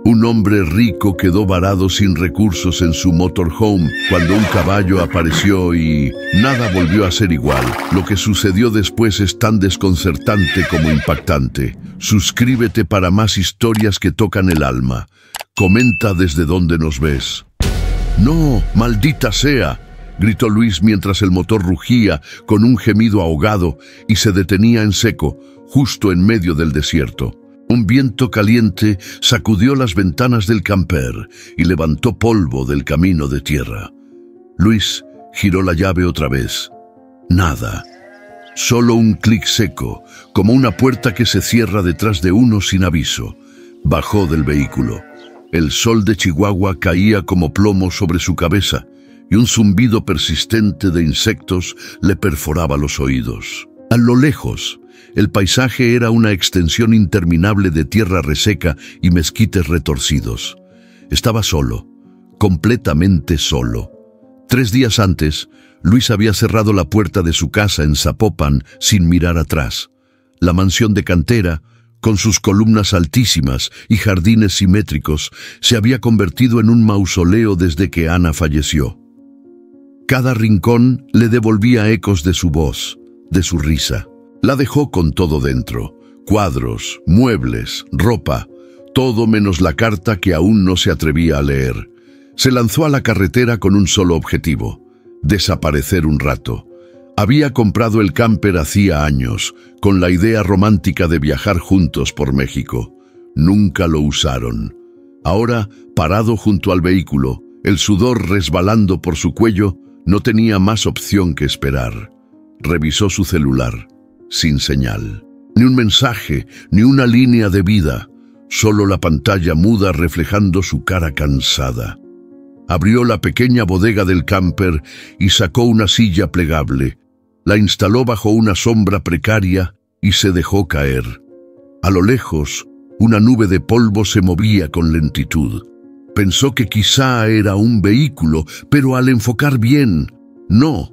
Un hombre rico quedó varado sin recursos en su motorhome cuando un caballo apareció y nada volvió a ser igual. Lo que sucedió después es tan desconcertante como impactante. Suscríbete para más historias que tocan el alma. Comenta desde donde nos ves. ¡No, maldita sea!, gritó Luis mientras el motor rugía con un gemido ahogado y se detenía en seco, justo en medio del desierto. Un viento caliente sacudió las ventanas del camper y levantó polvo del camino de tierra. Luis giró la llave otra vez. Nada. Solo un clic seco, como una puerta que se cierra detrás de uno sin aviso. Bajó del vehículo. El sol de Chihuahua caía como plomo sobre su cabeza y un zumbido persistente de insectos le perforaba los oídos. A lo lejos, el paisaje era una extensión interminable de tierra reseca y mezquites retorcidos. Estaba solo, completamente solo. 3 días antes, Luis había cerrado la puerta de su casa en Zapopan sin mirar atrás. La mansión de cantera, con sus columnas altísimas y jardines simétricos, se había convertido en un mausoleo desde que Ana falleció. Cada rincón le devolvía ecos de su voz, de su risa. La dejó con todo dentro: cuadros, muebles, ropa, todo menos la carta que aún no se atrevía a leer. Se lanzó a la carretera con un solo objetivo: desaparecer un rato. Había comprado el camper hacía años, con la idea romántica de viajar juntos por México. Nunca lo usaron. Ahora, parado junto al vehículo, el sudor resbalando por su cuello, no tenía más opción que esperar. Revisó su celular. Sin señal. Ni un mensaje, ni una línea de vida. Solo la pantalla muda reflejando su cara cansada. Abrió la pequeña bodega del camper y sacó una silla plegable. La instaló bajo una sombra precaria y se dejó caer. A lo lejos, una nube de polvo se movía con lentitud. Pensó que quizá era un vehículo, pero al enfocar bien, no.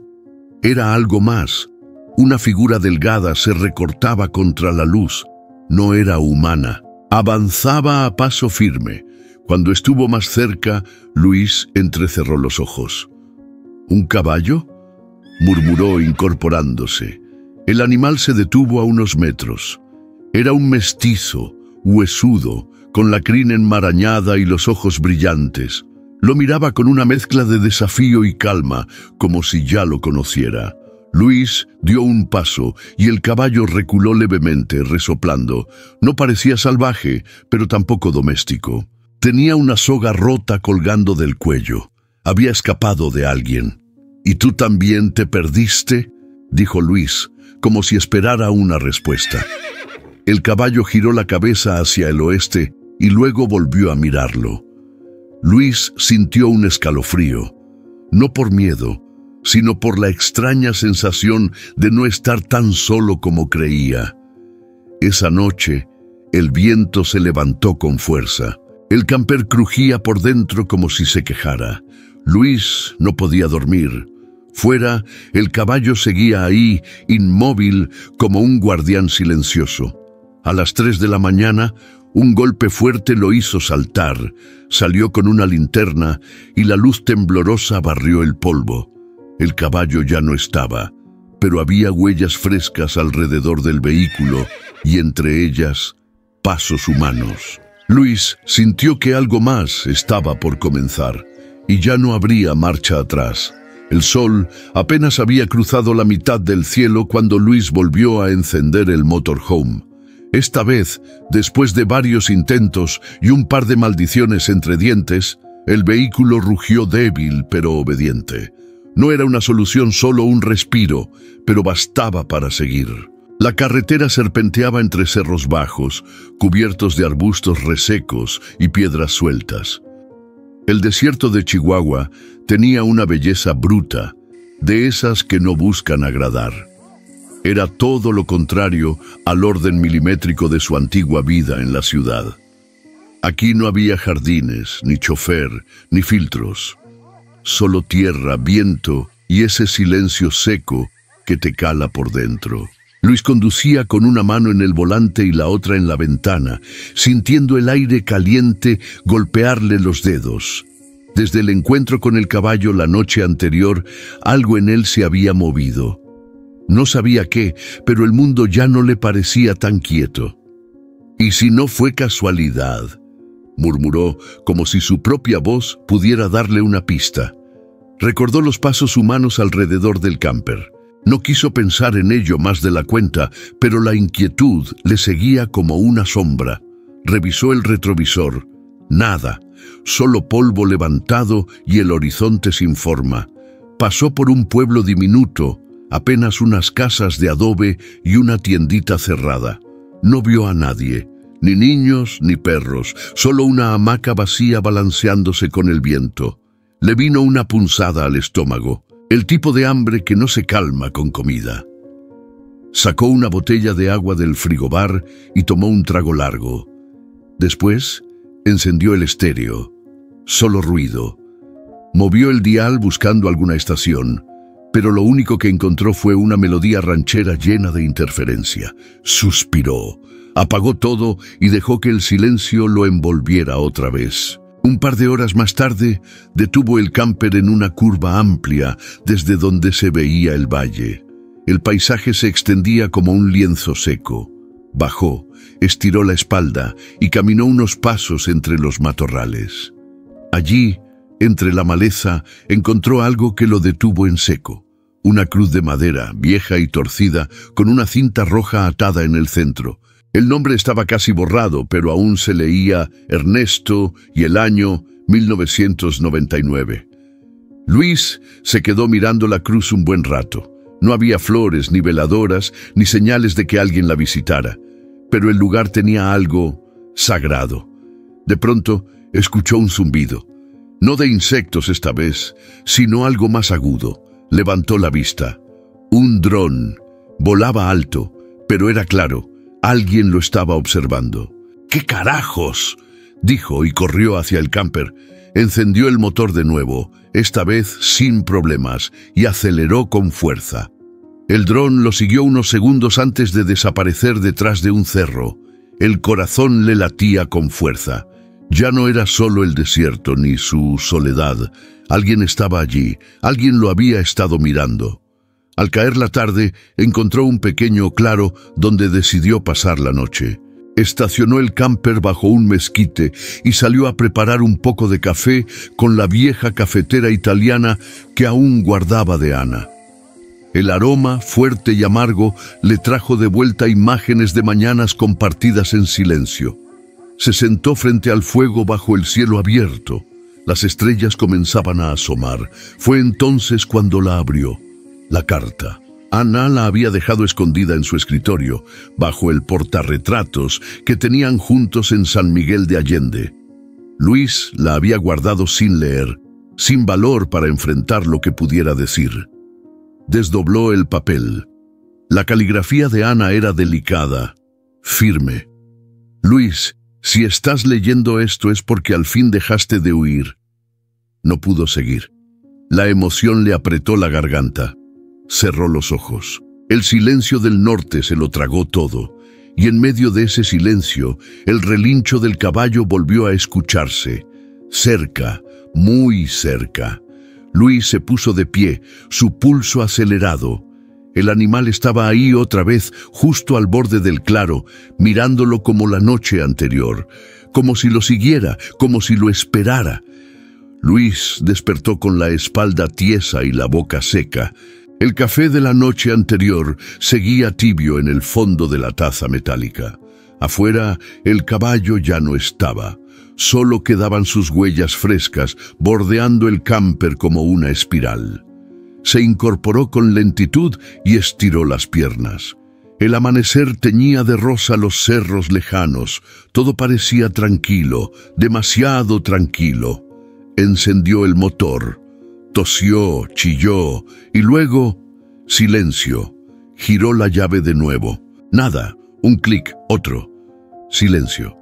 Era algo más. Una figura delgada se recortaba contra la luz. No era humana. Avanzaba a paso firme. Cuando estuvo más cerca, Luis entrecerró los ojos. ¿Un caballo?, murmuró incorporándose. El animal se detuvo a unos metros. Era un mestizo, huesudo, con la crin enmarañada y los ojos brillantes. Lo miraba con una mezcla de desafío y calma, como si ya lo conociera. Luis dio un paso y el caballo reculó levemente, resoplando. No parecía salvaje, pero tampoco doméstico. Tenía una soga rota colgando del cuello. Había escapado de alguien. ¿Y tú también te perdiste?, dijo Luis, como si esperara una respuesta. El caballo giró la cabeza hacia el oeste y luego volvió a mirarlo. Luis sintió un escalofrío, no por miedo, sino por la extraña sensación de no estar tan solo como creía. Esa noche, el viento se levantó con fuerza. El camper crujía por dentro como si se quejara. Luis no podía dormir. Fuera, el caballo seguía ahí, inmóvil, como un guardián silencioso. A las 3 de la mañana, un golpe fuerte lo hizo saltar. Salió con una linterna y la luz temblorosa barrió el polvo. El caballo ya no estaba, pero había huellas frescas alrededor del vehículo y entre ellas, pasos humanos. Luis sintió que algo más estaba por comenzar y ya no habría marcha atrás. El sol apenas había cruzado la mitad del cielo cuando Luis volvió a encender el motorhome. Esta vez, después de varios intentos y un par de maldiciones entre dientes, el vehículo rugió débil pero obediente. No era una solución, solo un respiro, pero bastaba para seguir. La carretera serpenteaba entre cerros bajos, cubiertos de arbustos resecos y piedras sueltas. El desierto de Chihuahua tenía una belleza bruta, de esas que no buscan agradar. Era todo lo contrario al orden milimétrico de su antigua vida en la ciudad. Aquí no había jardines, ni chofer, ni filtros. Solo tierra, viento y ese silencio seco que te cala por dentro. Luis conducía con una mano en el volante y la otra en la ventana, sintiendo el aire caliente golpearle los dedos. Desde el encuentro con el caballo la noche anterior, algo en él se había movido. No sabía qué, pero el mundo ya no le parecía tan quieto. «¿Y si no fue casualidad?», murmuró, como si su propia voz pudiera darle una pista. Recordó los pasos humanos alrededor del camper. No quiso pensar en ello más de la cuenta, pero la inquietud le seguía como una sombra. Revisó el retrovisor. Nada, solo polvo levantado y el horizonte sin forma. Pasó por un pueblo diminuto, apenas unas casas de adobe y una tiendita cerrada. No vio a nadie, ni niños ni perros, solo una hamaca vacía balanceándose con el viento. Le vino una punzada al estómago, el tipo de hambre que no se calma con comida. Sacó una botella de agua del frigobar y tomó un trago largo. Después, encendió el estéreo. Solo ruido. Movió el dial buscando alguna estación, pero lo único que encontró fue una melodía ranchera llena de interferencia. Suspiró, apagó todo y dejó que el silencio lo envolviera otra vez. Un par de horas más tarde, detuvo el camper en una curva amplia desde donde se veía el valle. El paisaje se extendía como un lienzo seco. Bajó, estiró la espalda y caminó unos pasos entre los matorrales. Allí, entre la maleza, encontró algo que lo detuvo en seco. Una cruz de madera, vieja y torcida, con una cinta roja atada en el centro. El nombre estaba casi borrado, pero aún se leía Ernesto y el año 1999. Luis se quedó mirando la cruz un buen rato. No había flores, ni veladoras, ni señales de que alguien la visitara. Pero el lugar tenía algo sagrado. De pronto, escuchó un zumbido. No de insectos esta vez, sino algo más agudo. Levantó la vista. Un dron. Volaba alto, pero era claro. Alguien lo estaba observando. «¿Qué carajos?», dijo y corrió hacia el camper. Encendió el motor de nuevo, esta vez sin problemas, y aceleró con fuerza. El dron lo siguió unos segundos antes de desaparecer detrás de un cerro. El corazón le latía con fuerza. Ya no era solo el desierto ni su soledad. Alguien estaba allí, alguien lo había estado mirando. Al caer la tarde, encontró un pequeño claro donde decidió pasar la noche. Estacionó el camper bajo un mezquite y salió a preparar un poco de café con la vieja cafetera italiana que aún guardaba de Ana. El aroma, fuerte y amargo, le trajo de vuelta imágenes de mañanas compartidas en silencio. Se sentó frente al fuego bajo el cielo abierto. Las estrellas comenzaban a asomar. Fue entonces cuando la abrió. La carta. Ana la había dejado escondida en su escritorio, bajo el portarretratos que tenían juntos en San Miguel de Allende. Luis la había guardado sin leer, sin valor para enfrentar lo que pudiera decir. Desdobló el papel. La caligrafía de Ana era delicada, firme. «Luis, si estás leyendo esto es porque al fin dejaste de huir». No pudo seguir. La emoción le apretó la garganta. Cerró los ojos. El silencio del norte se lo tragó todo, y en medio de ese silencio, el relincho del caballo volvió a escucharse. Cerca, muy cerca. Luis se puso de pie, su pulso acelerado. El animal estaba ahí otra vez, justo al borde del claro, mirándolo como la noche anterior, como si lo siguiera, como si lo esperara. Luis despertó con la espalda tiesa y la boca seca. El café de la noche anterior seguía tibio en el fondo de la taza metálica. Afuera, el caballo ya no estaba. Solo quedaban sus huellas frescas, bordeando el camper como una espiral. Se incorporó con lentitud y estiró las piernas. El amanecer teñía de rosa los cerros lejanos. Todo parecía tranquilo, demasiado tranquilo. Encendió el motor. Tosió, chilló, y luego, silencio. Giró la llave de nuevo. Nada, un clic, otro. Silencio.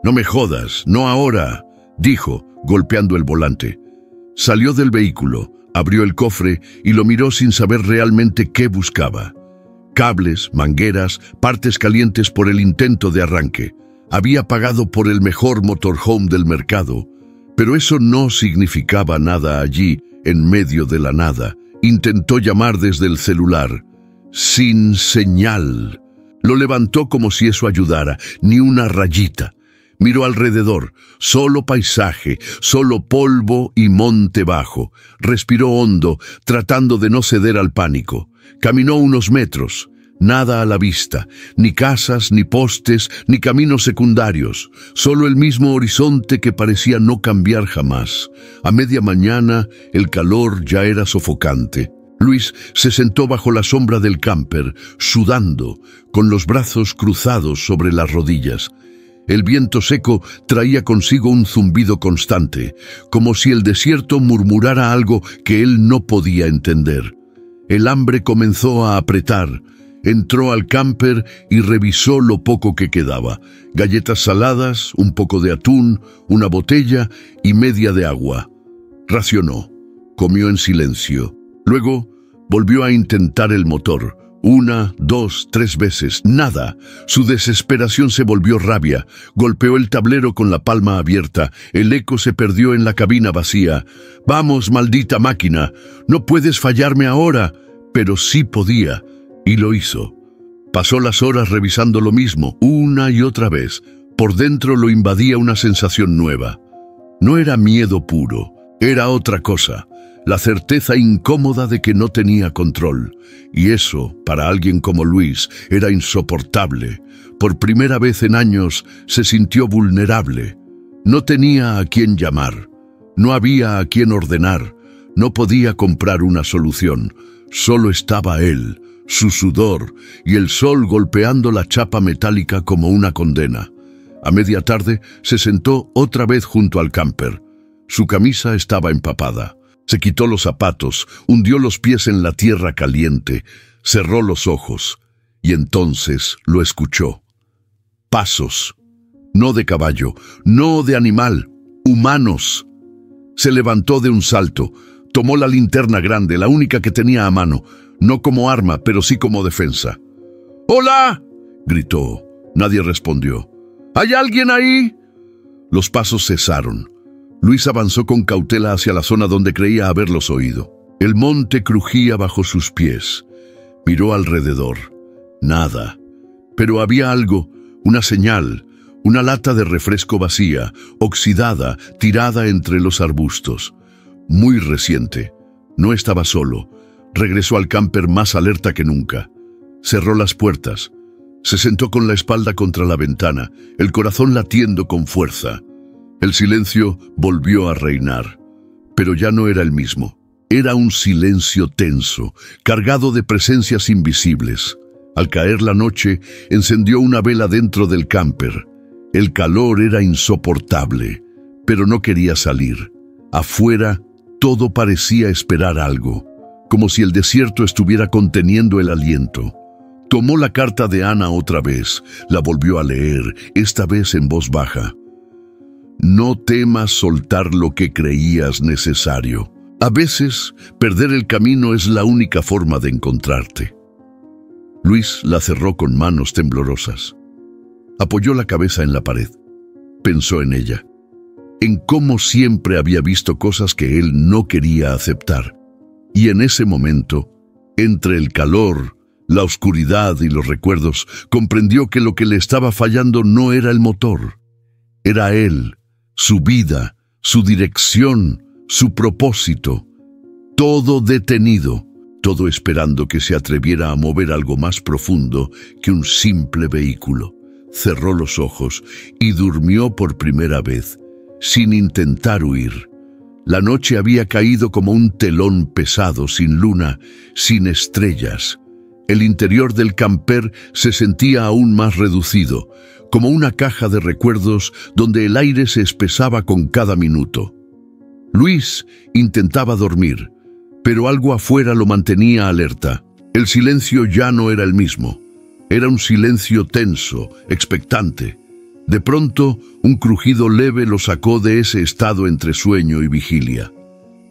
«No me jodas, no ahora», dijo, golpeando el volante. Salió del vehículo, abrió el cofre y lo miró sin saber realmente qué buscaba. cables, mangueras, partes calientes por el intento de arranque. Había pagado por el mejor motorhome del mercado, pero eso no significaba nada allí, en medio de la nada. Intentó llamar desde el celular. Sin señal. Lo levantó como si eso ayudara, ni una rayita. Miró alrededor, solo paisaje, solo polvo y monte bajo. Respiró hondo, tratando de no ceder al pánico. Caminó unos metros. Nada a la vista, ni casas, ni postes, ni caminos secundarios, solo el mismo horizonte que parecía no cambiar jamás. A media mañana, el calor ya era sofocante. Luis se sentó bajo la sombra del camper, sudando, con los brazos cruzados sobre las rodillas. El viento seco traía consigo un zumbido constante, como si el desierto murmurara algo que él no podía entender. El hambre comenzó a apretar. Entró al camper y revisó lo poco que quedaba. Galletas saladas, un poco de atún, una botella y media de agua. Racionó. Comió en silencio. Luego volvió a intentar el motor. 1, 2, 3 veces. Nada. Su desesperación se volvió rabia. Golpeó el tablero con la palma abierta. El eco se perdió en la cabina vacía. «Vamos, maldita máquina. No puedes fallarme ahora». Pero sí podía. Y lo hizo. Pasó las horas revisando lo mismo, una y otra vez. Por dentro lo invadía una sensación nueva. No era miedo puro, era otra cosa. La certeza incómoda de que no tenía control. Y eso, para alguien como Luis, era insoportable. Por primera vez en años se sintió vulnerable. No tenía a quién llamar. No había a quién ordenar. No podía comprar una solución. Solo estaba él, su sudor y el sol golpeando la chapa metálica como una condena. A media tarde se sentó otra vez junto al camper. Su camisa estaba empapada. Se quitó los zapatos, hundió los pies en la tierra caliente, cerró los ojos y entonces lo escuchó. Pasos. No de caballo, no de animal, humanos. Se levantó de un salto, tomó la linterna grande, la única que tenía a mano, no como arma, pero sí como defensa. ¡Hola!, gritó. Nadie respondió. ¿Hay alguien ahí? Los pasos cesaron. Luis avanzó con cautela hacia la zona donde creía haberlos oído. El monte crujía bajo sus pies. Miró alrededor. Nada. Pero había algo, una señal, una lata de refresco vacía, oxidada, tirada entre los arbustos. Muy reciente. No estaba solo. Regresó al camper más alerta que nunca. Cerró las puertas. Se sentó con la espalda contra la ventana, el corazón latiendo con fuerza. El silencio volvió a reinar, pero ya no era el mismo. Era un silencio tenso, cargado de presencias invisibles. Al caer la noche, encendió una vela dentro del camper. El calor era insoportable, pero no quería salir. Afuera, todo parecía esperar algo, como si el desierto estuviera conteniendo el aliento. Tomó la carta de Ana otra vez, la volvió a leer, esta vez en voz baja. No temas soltar lo que creías necesario. A veces, perder el camino es la única forma de encontrarte. Luis la cerró con manos temblorosas. Apoyó la cabeza en la pared. Pensó en ella, en cómo siempre había visto cosas que él no quería aceptar. Y en ese momento, entre el calor, la oscuridad y los recuerdos, comprendió que lo que le estaba fallando no era el motor. Era él, su vida, su dirección, su propósito. Todo detenido, todo esperando que se atreviera a mover algo más profundo que un simple vehículo. Cerró los ojos y durmió por primera vez, sin intentar huir. La noche había caído como un telón pesado, sin luna, sin estrellas. El interior del camper se sentía aún más reducido, como una caja de recuerdos donde el aire se espesaba con cada minuto. Luis intentaba dormir, pero algo afuera lo mantenía alerta. El silencio ya no era el mismo. Era un silencio tenso, expectante. De pronto, un crujido leve lo sacó de ese estado entre sueño y vigilia.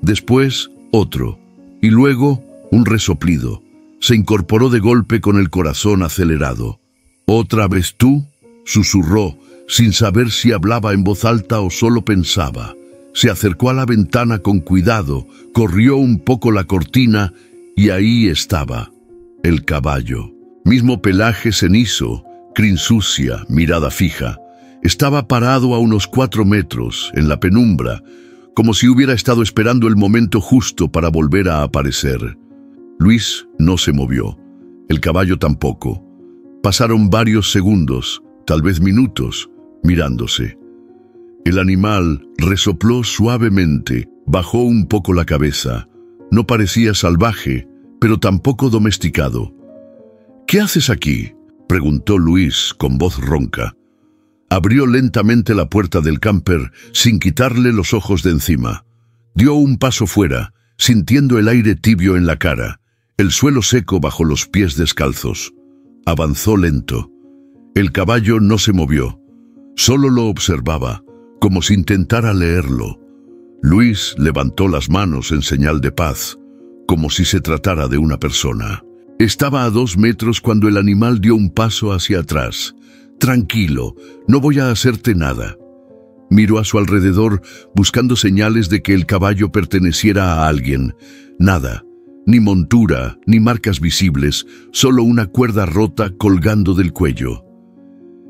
Después, otro, y luego un resoplido. se incorporó de golpe con el corazón acelerado. «¿Otra vez tú?», susurró, sin saber si hablaba en voz alta o solo pensaba. Se acercó a la ventana con cuidado, corrió un poco la cortina y ahí estaba, el caballo. Mismo pelaje cenizo, crin sucia, mirada fija. Estaba parado a unos 4 metros, en la penumbra, como si hubiera estado esperando el momento justo para volver a aparecer. Luis no se movió, el caballo tampoco. Pasaron varios segundos, tal vez minutos, mirándose. El animal resopló suavemente, bajó un poco la cabeza. No parecía salvaje, pero tampoco domesticado. «¿Qué haces aquí?», preguntó Luis con voz ronca. Abrió lentamente la puerta del camper sin quitarle los ojos de encima. Dio un paso fuera, sintiendo el aire tibio en la cara, el suelo seco bajo los pies descalzos. Avanzó lento. El caballo no se movió, solo lo observaba, como si intentara leerlo. Luis levantó las manos en señal de paz, como si se tratara de una persona. Estaba a 2 metros cuando el animal dio un paso hacia atrás. «Tranquilo, no voy a hacerte nada». Miró a su alrededor buscando señales de que el caballo perteneciera a alguien. Nada, ni montura, ni marcas visibles, solo una cuerda rota colgando del cuello.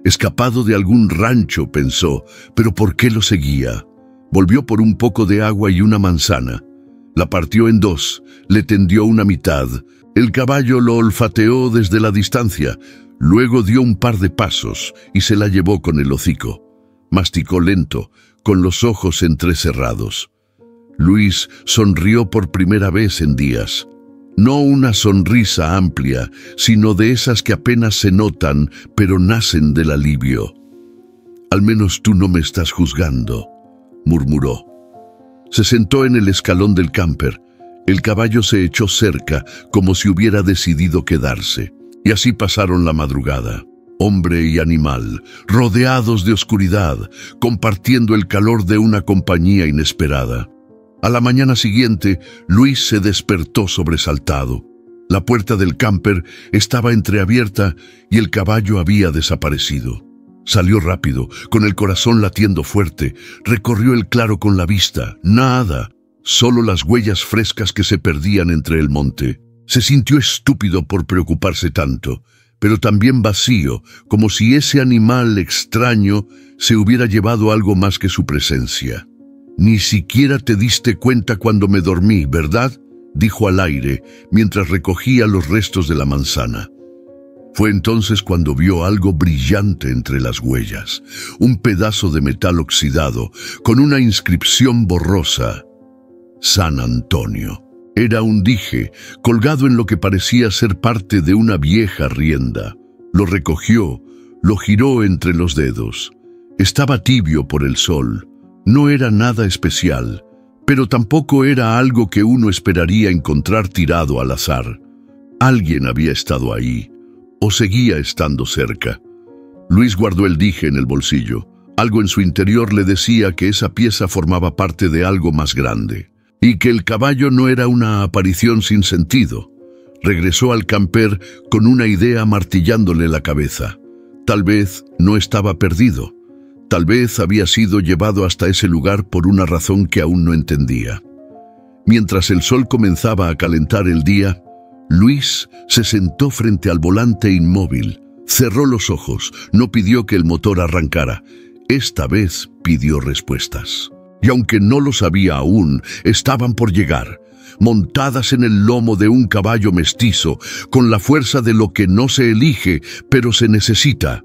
Escapado de algún rancho, pensó, pero ¿por qué lo seguía? Volvió por un poco de agua y una manzana. La partió en 2, le tendió una mitad. El caballo lo olfateó desde la distancia, luego dio un par de pasos y se la llevó con el hocico. Masticó lento, con los ojos entrecerrados. Luis sonrió por primera vez en días. No una sonrisa amplia, sino de esas que apenas se notan, pero nacen del alivio. «Al menos tú no me estás juzgando», murmuró. Se sentó en el escalón del camper. El caballo se echó cerca, como si hubiera decidido quedarse. Y así pasaron la madrugada. Hombre y animal, rodeados de oscuridad, compartiendo el calor de una compañía inesperada. A la mañana siguiente, Luis se despertó sobresaltado. La puerta del camper estaba entreabierta y el caballo había desaparecido. Salió rápido, con el corazón latiendo fuerte. Recorrió el claro con la vista. Nada, solo las huellas frescas que se perdían entre el monte. Se sintió estúpido por preocuparse tanto, pero también vacío, como si ese animal extraño se hubiera llevado algo más que su presencia. «Ni siquiera te diste cuenta cuando me dormí, ¿verdad?», dijo al aire, mientras recogía los restos de la manzana. Fue entonces cuando vio algo brillante entre las huellas, un pedazo de metal oxidado, con una inscripción borrosa: «San Antonio». Era un dije, colgado en lo que parecía ser parte de una vieja rienda. Lo recogió, lo giró entre los dedos. Estaba tibio por el sol. No era nada especial, pero tampoco era algo que uno esperaría encontrar tirado al azar. Alguien había estado ahí, o seguía estando cerca. Luis guardó el dije en el bolsillo. Algo en su interior le decía que esa pieza formaba parte de algo más grande, y que el caballo no era una aparición sin sentido. Regresó al camper con una idea martillándole la cabeza. Tal vez no estaba perdido. Tal vez había sido llevado hasta ese lugar por una razón que aún no entendía. Mientras el sol comenzaba a calentar el día, Luis se sentó frente al volante inmóvil. Cerró los ojos, no pidió que el motor arrancara. Esta vez pidió respuestas. Y aunque no lo sabía aún, estaban por llegar, montadas en el lomo de un caballo mestizo, con la fuerza de lo que no se elige, pero se necesita.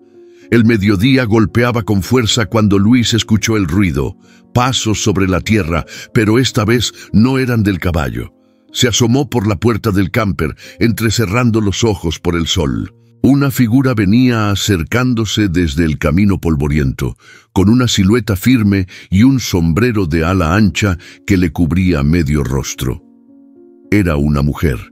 El mediodía golpeaba con fuerza cuando Luis escuchó el ruido, pasos sobre la tierra, pero esta vez no eran del caballo. Se asomó por la puerta del camper, entrecerrando los ojos por el sol. Una figura venía acercándose desde el camino polvoriento, con una silueta firme y un sombrero de ala ancha que le cubría medio rostro. Era una mujer.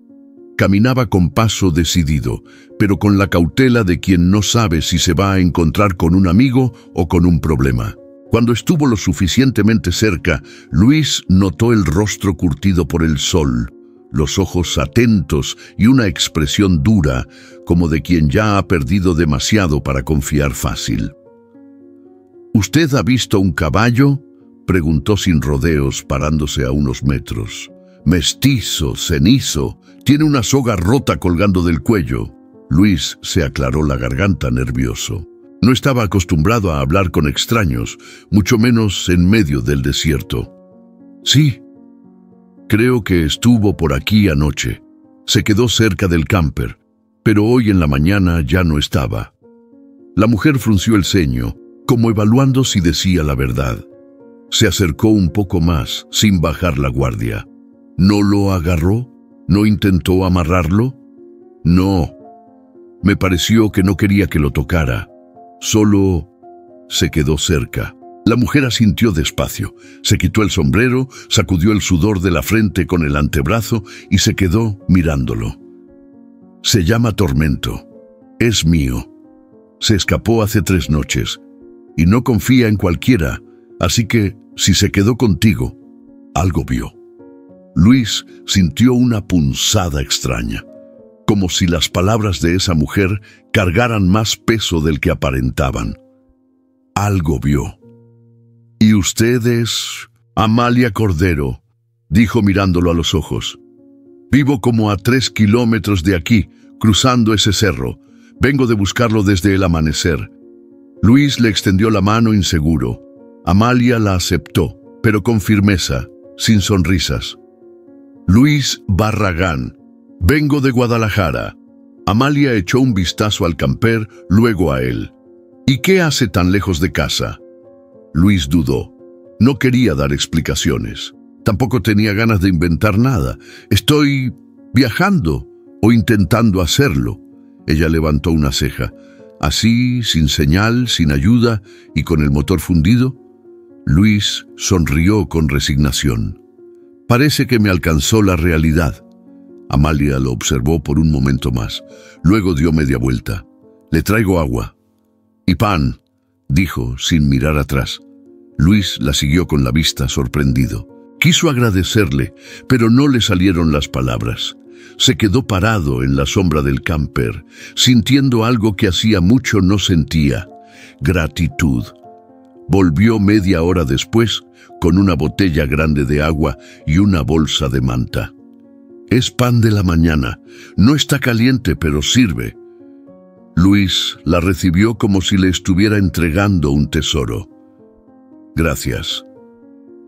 Caminaba con paso decidido, pero con la cautela de quien no sabe si se va a encontrar con un amigo o con un problema. Cuando estuvo lo suficientemente cerca, Luis notó el rostro curtido por el sol, los ojos atentos y una expresión dura, como de quien ya ha perdido demasiado para confiar fácil. ¿Usted ha visto un caballo?, preguntó sin rodeos, parándose a unos metros. Mestizo, cenizo, tiene una soga rota colgando del cuello. Luis se aclaró la garganta nervioso. No estaba acostumbrado a hablar con extraños, mucho menos en medio del desierto. Sí, creo que estuvo por aquí anoche. Se quedó cerca del camper, pero hoy en la mañana ya no estaba. La mujer frunció el ceño, como evaluando si decía la verdad. Se acercó un poco más, sin bajar la guardia. ¿No lo agarró? ¿No intentó amarrarlo? No. Me pareció que no quería que lo tocara. Solo se quedó cerca. La mujer asintió despacio. Se quitó el sombrero, sacudió el sudor de la frente con el antebrazo y se quedó mirándolo. Se llama Tormento. Es mío. Se escapó hace 3 noches y no confía en cualquiera, así que si se quedó contigo, algo vio. Luis sintió una punzada extraña, como si las palabras de esa mujer cargaran más peso del que aparentaban. Algo vio. «¿Y usted es...?» «Amalia Cordero», dijo mirándolo a los ojos. «Vivo como a 3 kilómetros de aquí, cruzando ese cerro. Vengo de buscarlo desde el amanecer». Luis le extendió la mano inseguro. Amalia la aceptó, pero con firmeza, sin sonrisas. «Luis Barragán. Vengo de Guadalajara». Amalia echó un vistazo al camper, luego a él. «¿Y qué hace tan lejos de casa?» Luis dudó. No quería dar explicaciones. Tampoco tenía ganas de inventar nada. «Estoy viajando o intentando hacerlo». Ella levantó una ceja. Así, sin señal, sin ayuda y con el motor fundido. Luis sonrió con resignación. «Parece que me alcanzó la realidad». Amalia lo observó por un momento más. Luego dio media vuelta. «Le traigo agua». «Y pan», dijo sin mirar atrás. Luis la siguió con la vista, sorprendido. Quiso agradecerle, pero no le salieron las palabras. Se quedó parado en la sombra del camper, sintiendo algo que hacía mucho no sentía: gratitud. Volvió media hora después, con una botella grande de agua y una bolsa de manta. «Es pan de la mañana. No está caliente, pero sirve». Luis la recibió como si le estuviera entregando un tesoro. «Gracias.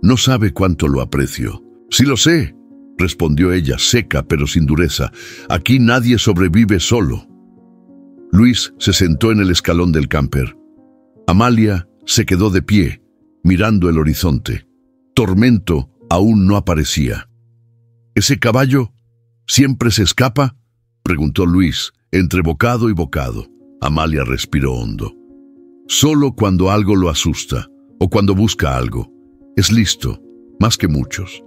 No sabe cuánto lo aprecio». «Sí lo sé», respondió ella, seca pero sin dureza. «Aquí nadie sobrevive solo». Luis se sentó en el escalón del camper. Amalia se quedó de pie, mirando el horizonte. Tormento aún no aparecía. «¿Ese caballo siempre se escapa?», preguntó Luis, entre bocado y bocado. Amalia respiró hondo. «Solo cuando algo lo asusta o cuando busca algo. Es listo, más que muchos».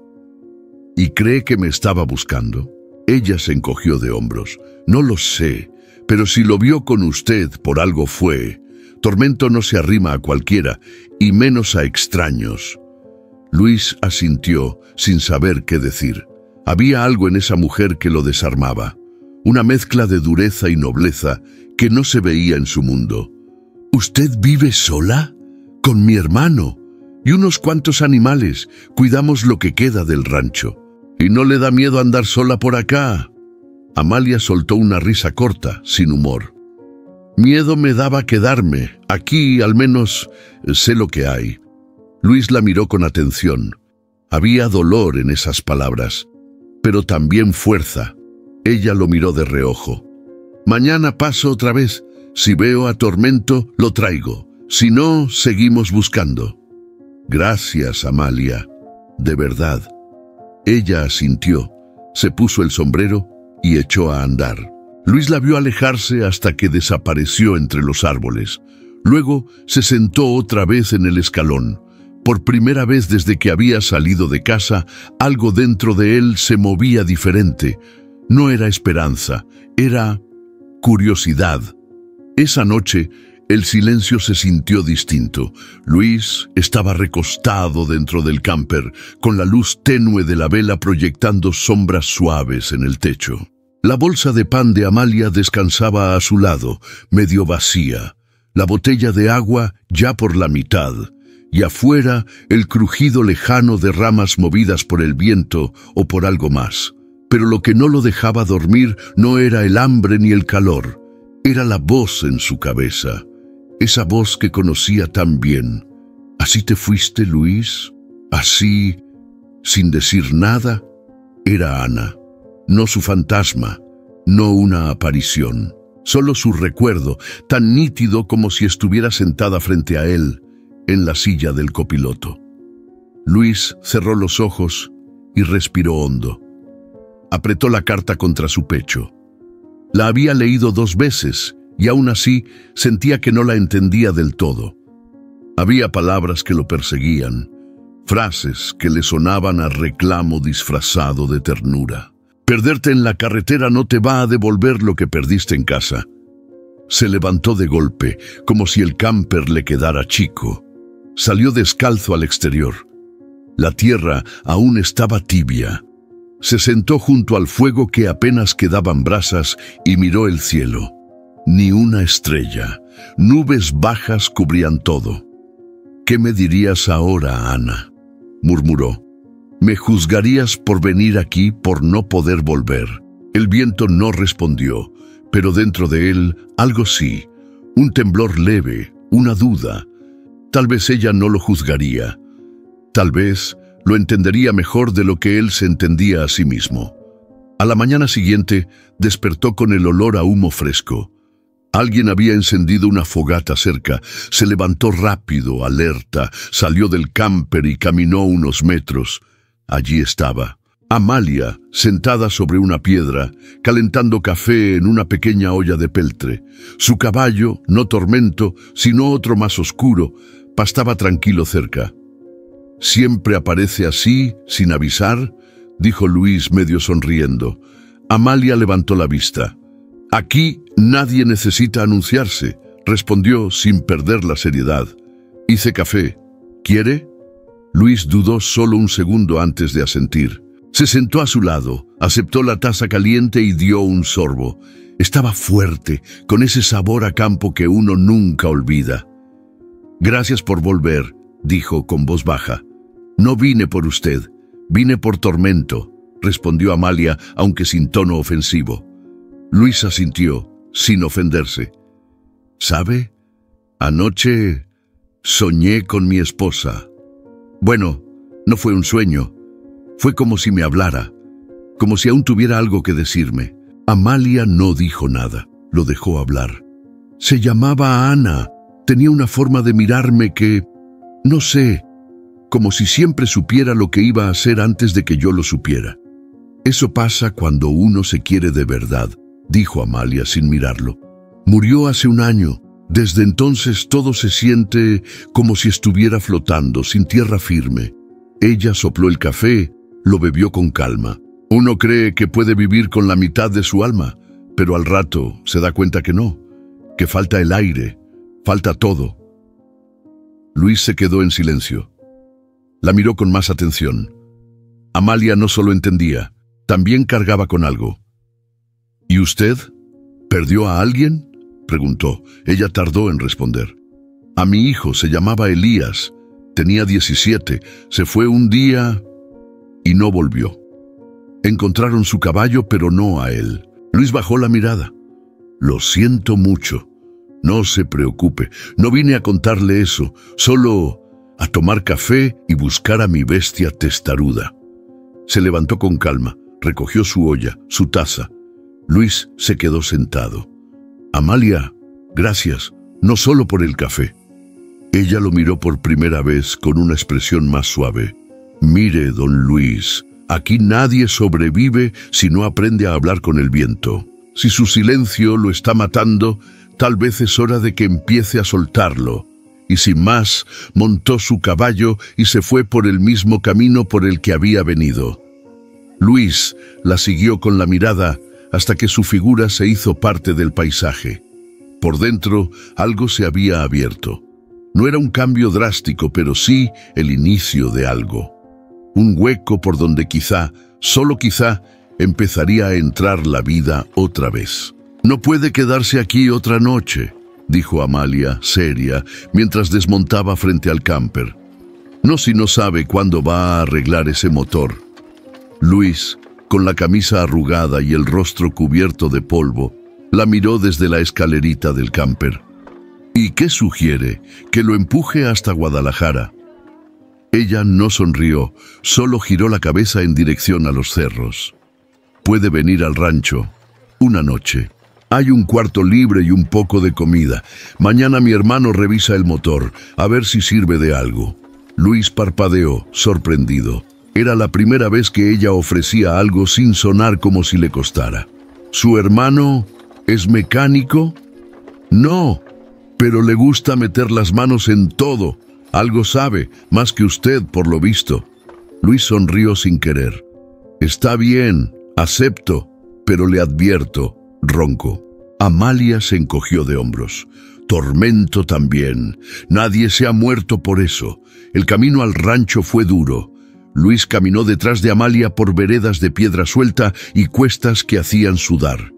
«¿Y cree que me estaba buscando?». Ella se encogió de hombros. «No lo sé, pero si lo vio con usted, por algo fue. Tormento no se arrima a cualquiera, y menos a extraños». Luis asintió, sin saber qué decir. Había algo en esa mujer que lo desarmaba, una mezcla de dureza y nobleza que no se veía en su mundo. «¿Usted vive sola?». «Con mi hermano y unos cuantos animales. Cuidamos lo que queda del rancho». «¿Y no le da miedo andar sola por acá?». Amalia soltó una risa corta, sin humor. «Miedo me daba quedarme. Aquí, al menos, sé lo que hay». Luis la miró con atención. Había dolor en esas palabras, pero también fuerza. Ella lo miró de reojo. «Mañana paso otra vez. Si veo a Tormento, lo traigo. Si no, seguimos buscando». «Gracias, Amalia. De verdad». Ella asintió, se puso el sombrero y echó a andar. Luis la vio alejarse hasta que desapareció entre los árboles. Luego se sentó otra vez en el escalón. Por primera vez desde que había salido de casa, algo dentro de él se movía diferente. No era esperanza, era curiosidad. Esa noche, El silencio se sintió distinto. Luis estaba recostado dentro del camper, con la luz tenue de la vela proyectando sombras suaves en el techo. La bolsa de pan de Amalia descansaba a su lado, medio vacía, la botella de agua ya por la mitad, y afuera el crujido lejano de ramas movidas por el viento o por algo más. Pero lo que no lo dejaba dormir no era el hambre ni el calor, era la voz en su cabeza. Esa voz que conocía tan bien. ¿Así te fuiste, Luis? ¿Así, sin decir nada? Era Ana. No su fantasma, no una aparición. Solo su recuerdo, tan nítido como si estuviera sentada frente a él, en la silla del copiloto. Luis cerró los ojos y respiró hondo. Apretó la carta contra su pecho. La había leído 2 veces, y aún así sentía que no la entendía del todo. Había palabras que lo perseguían, frases que le sonaban a reclamo disfrazado de ternura. Perderte en la carretera no te va a devolver lo que perdiste en casa. Se levantó de golpe, como si el camper le quedara chico. Salió descalzo al exterior. La tierra aún estaba tibia. Se sentó junto al fuego que apenas quedaban brasas y miró el cielo. Ni una estrella, nubes bajas cubrían todo. «¿Qué me dirías ahora, Ana?», murmuró. «¿Me juzgarías por venir aquí, por no poder volver?». El viento no respondió, pero dentro de él algo sí, un temblor leve, una duda. Tal vez ella no lo juzgaría. Tal vez lo entendería mejor de lo que él se entendía a sí mismo. A la mañana siguiente despertó con el olor a humo fresco. Alguien había encendido una fogata cerca. Se levantó rápido, alerta, salió del camper y caminó unos metros. Allí estaba Amalia, sentada sobre una piedra, calentando café en una pequeña olla de peltre. Su caballo, no Tormento, sino otro más oscuro, pastaba tranquilo cerca. «¿Siempre aparece así, sin avisar?», dijo Luis medio sonriendo. Amalia levantó la vista. «Aquí nadie necesita anunciarse», respondió sin perder la seriedad. «Hice café. ¿Quiere?». Luis dudó solo un segundo antes de asentir. Se sentó a su lado, aceptó la taza caliente y dio un sorbo. Estaba fuerte, con ese sabor a campo que uno nunca olvida. «Gracias por volver», dijo con voz baja. «No vine por usted, vine por Tormento», respondió Amalia, aunque sin tono ofensivo. Luis asintió, sin ofenderse. «¿Sabe? Anoche soñé con mi esposa. Bueno, no fue un sueño. Fue como si me hablara, como si aún tuviera algo que decirme». Amalia no dijo nada, lo dejó hablar. «Se llamaba Ana. Tenía una forma de mirarme que, no sé, como si siempre supiera lo que iba a hacer antes de que yo lo supiera. Eso pasa cuando uno se quiere de verdad», dijo Amalia sin mirarlo. «Murió hace 1 año. Desde entonces todo se siente como si estuviera flotando, sin tierra firme». Ella sopló el café, lo bebió con calma. Uno cree que puede vivir con la mitad de su alma, pero al rato se da cuenta que no, que falta el aire, falta todo. Luis se quedó en silencio. La miró con más atención. Amalia no solo entendía, también cargaba con algo. «¿Y usted? ¿Perdió a alguien?», preguntó. Ella tardó en responder. «A mi hijo, se llamaba Elías. Tenía 17. Se fue un día y no volvió. Encontraron su caballo, pero no a él». Luis bajó la mirada. «Lo siento mucho. No se preocupe. No vine a contarle eso, solo a tomar café y buscar a mi bestia testaruda». Se levantó con calma, recogió su olla, su taza. Luis se quedó sentado. «Amalia, gracias, no solo por el café». Ella lo miró por primera vez con una expresión más suave. «Mire, don Luis, aquí nadie sobrevive si no aprende a hablar con el viento. Si su silencio lo está matando, tal vez es hora de que empiece a soltarlo». Y sin más, montó su caballo y se fue por el mismo camino por el que había venido. Luis la siguió con la mirada hasta que su figura se hizo parte del paisaje. Por dentro, algo se había abierto. No era un cambio drástico, pero sí el inicio de algo. Un hueco por donde quizá, solo quizá, empezaría a entrar la vida otra vez. «No puede quedarse aquí otra noche», dijo Amalia, seria, mientras desmontaba frente al camper. «No si no sabe cuándo va a arreglar ese motor». Luis, con la camisa arrugada y el rostro cubierto de polvo, la miró desde la escalerita del camper. «¿Y qué sugiere? ¿Que lo empuje hasta Guadalajara?» Ella no sonrió, solo giró la cabeza en dirección a los cerros. «Puede venir al rancho. Una noche. Hay un cuarto libre y un poco de comida. Mañana mi hermano revisa el motor, a ver si sirve de algo». Luis parpadeó, sorprendido. Era la primera vez que ella ofrecía algo sin sonar como si le costara. «¿Su hermano es mecánico?» «No, pero le gusta meter las manos en todo. Algo sabe, más que usted, por lo visto». Luis sonrió sin querer. «Está bien, acepto, pero le advierto», ronco. Amalia se encogió de hombros. «Tormento también. Nadie se ha muerto por eso. El camino al rancho fue duro». Luis caminó detrás de Amalia por veredas de piedra suelta y cuestas que hacían sudar.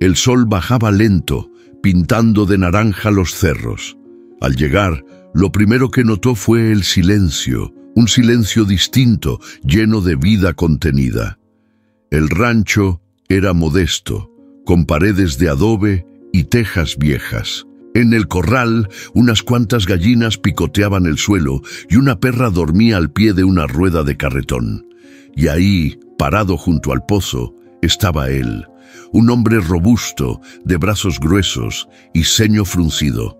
El sol bajaba lento, pintando de naranja los cerros. Al llegar, lo primero que notó fue el silencio, un silencio distinto, lleno de vida contenida. El rancho era modesto, con paredes de adobe y tejas viejas. En el corral, unas cuantas gallinas picoteaban el suelo y una perra dormía al pie de una rueda de carretón. Y ahí, parado junto al pozo, estaba él, un hombre robusto, de brazos gruesos y ceño fruncido.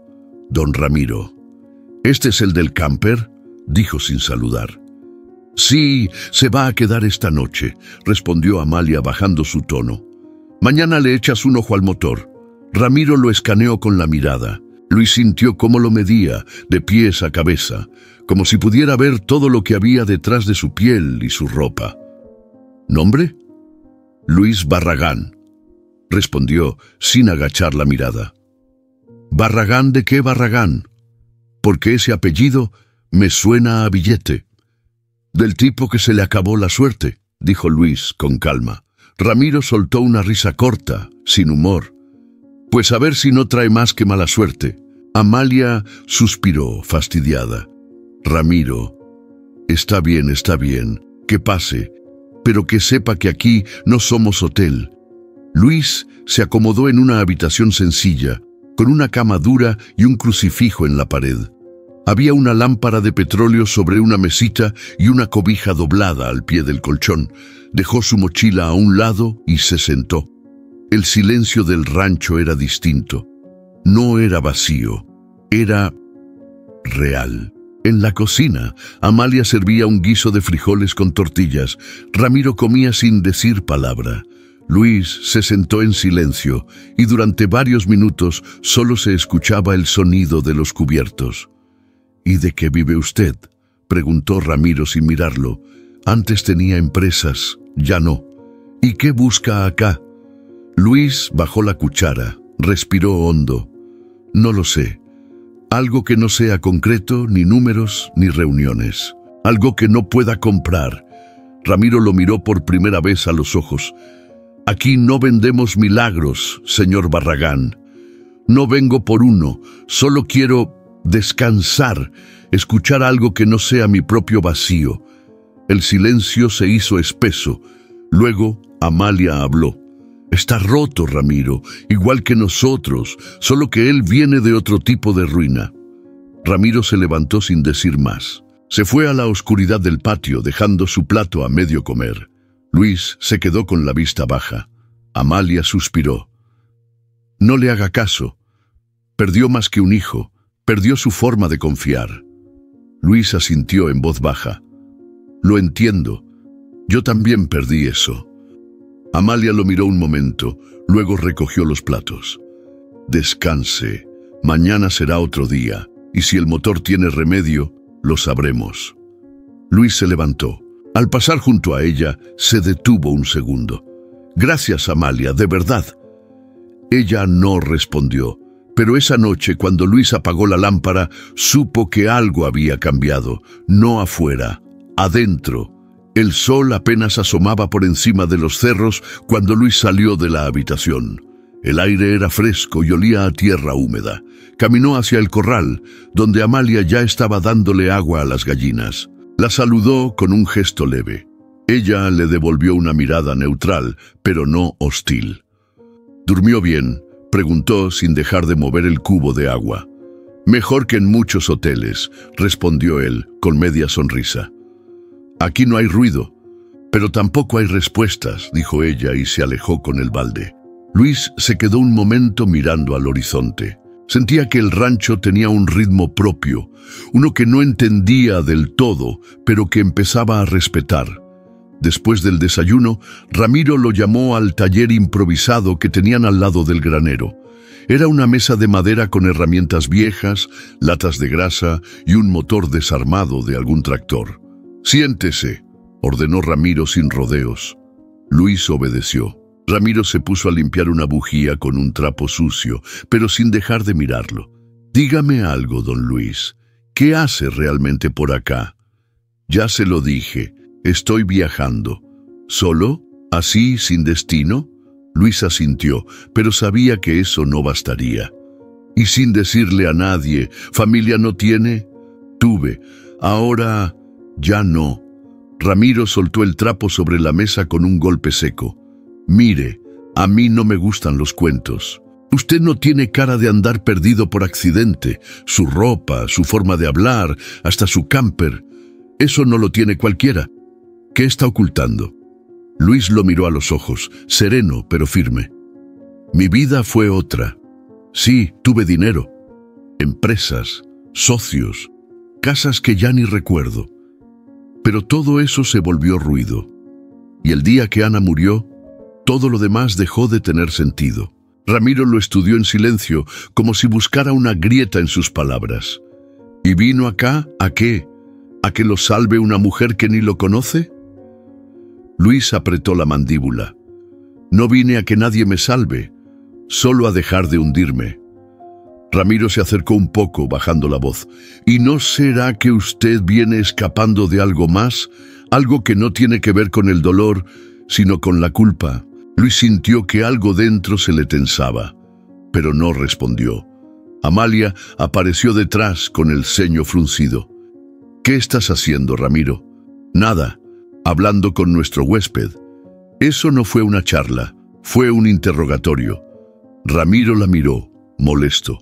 Don Ramiro. «¿Este es el del camper?», dijo sin saludar. «Sí, se va a quedar esta noche», respondió Amalia bajando su tono. «Mañana le echas un ojo al motor». Ramiro lo escaneó con la mirada. Luis sintió cómo lo medía, de pies a cabeza, como si pudiera ver todo lo que había detrás de su piel y su ropa. «¿Nombre?» «Luis Barragán», respondió sin agachar la mirada. «¿Barragán de qué Barragán? Porque ese apellido me suena a billete». «Del tipo que se le acabó la suerte», dijo Luis con calma. Ramiro soltó una risa corta, sin humor. «Pues a ver si no trae más que mala suerte». Amalia suspiró, fastidiada. «Ramiro, está bien, que pase, pero que sepa que aquí no somos hotel». Luis se acomodó en una habitación sencilla, con una cama dura y un crucifijo en la pared. Había una lámpara de petróleo sobre una mesita y una cobija doblada al pie del colchón. Dejó su mochila a un lado y se sentó. El silencio del rancho era distinto. No era vacío, era real. En la cocina, Amalia servía un guiso de frijoles con tortillas. Ramiro comía sin decir palabra. Luis se sentó en silencio y durante varios minutos solo se escuchaba el sonido de los cubiertos. «¿Y de qué vive usted?», preguntó Ramiro sin mirarlo. «Antes tenía empresas, ya no. ¿Y qué busca acá?». Luis bajó la cuchara, respiró hondo. «No lo sé. Algo que no sea concreto, ni números, ni reuniones. Algo que no pueda comprar». Ramiro lo miró por primera vez a los ojos. «Aquí no vendemos milagros, señor Barragán. No vengo por uno, solo quiero descansar, escuchar algo que no sea mi propio vacío». El silencio se hizo espeso. Luego Amalia habló. «Está roto, Ramiro, igual que nosotros, solo que él viene de otro tipo de ruina». Ramiro se levantó sin decir más. Se fue a la oscuridad del patio, dejando su plato a medio comer. Luis se quedó con la vista baja. Amalia suspiró. «No le haga caso. Perdió más que un hijo, perdió su forma de confiar». Luis asintió en voz baja. «Lo entiendo. Yo también perdí eso». Amalia lo miró un momento, luego recogió los platos. «Descanse. Mañana será otro día, y si el motor tiene remedio, lo sabremos». Luis se levantó. Al pasar junto a ella, se detuvo un segundo. «Gracias, Amalia, de verdad». Ella no respondió, Pero esa noche, cuando Luis apagó la lámpara, supo que algo había cambiado. No afuera, adentro. El sol apenas asomaba por encima de los cerros cuando Luis salió de la habitación. El aire era fresco y olía a tierra húmeda. Caminó hacia el corral, donde Amalia ya estaba dándole agua a las gallinas. La saludó con un gesto leve. Ella le devolvió una mirada neutral, pero no hostil. ¿Durmió bien?, preguntó sin dejar de mover el cubo de agua. Mejor que en muchos hoteles, respondió él, con media sonrisa. Aquí no hay ruido, pero tampoco hay respuestas, dijo ella y se alejó con el balde. Luis se quedó un momento mirando al horizonte. Sentía que el rancho tenía un ritmo propio, uno que no entendía del todo, pero que empezaba a respetar. Después del desayuno, Ramiro lo llamó al taller improvisado que tenían al lado del granero. Era una mesa de madera con herramientas viejas, latas de grasa y un motor desarmado de algún tractor. «Siéntese», ordenó Ramiro sin rodeos. Luis obedeció. Ramiro se puso a limpiar una bujía con un trapo sucio, pero sin dejar de mirarlo. «Dígame algo, don Luis. ¿Qué hace realmente por acá?» «Ya se lo dije. Estoy viajando». «¿Solo? ¿Así, sin destino?» Luis asintió, pero sabía que eso no bastaría. «¿Y sin decirle a nadie? ¿Familia no tiene?» «Tuve. Ahora ya no». Ramiro soltó el trapo sobre la mesa con un golpe seco. «Mire, a mí no me gustan los cuentos. Usted no tiene cara de andar perdido por accidente. Su ropa, su forma de hablar, hasta su camper. Eso no lo tiene cualquiera. ¿Qué está ocultando?» Luis lo miró a los ojos, sereno pero firme. «Mi vida fue otra. Sí, tuve dinero, empresas, socios, casas que ya ni recuerdo. Pero todo eso se volvió ruido. Y el día que Ana murió, todo lo demás dejó de tener sentido». Ramiro lo estudió en silencio, como si buscara una grieta en sus palabras. «¿Y vino acá? ¿A qué? ¿A que lo salve una mujer que ni lo conoce?» Luis apretó la mandíbula. «No vine a que nadie me salve, solo a dejar de hundirme». Ramiro se acercó un poco, bajando la voz. «¿Y no será que usted viene escapando de algo más? Algo que no tiene que ver con el dolor, sino con la culpa». Luis sintió que algo dentro se le tensaba, pero no respondió. Amalia apareció detrás con el ceño fruncido. «¿Qué estás haciendo, Ramiro?» «Nada, hablando con nuestro huésped». Eso no fue una charla, fue un interrogatorio. Ramiro la miró, molesto.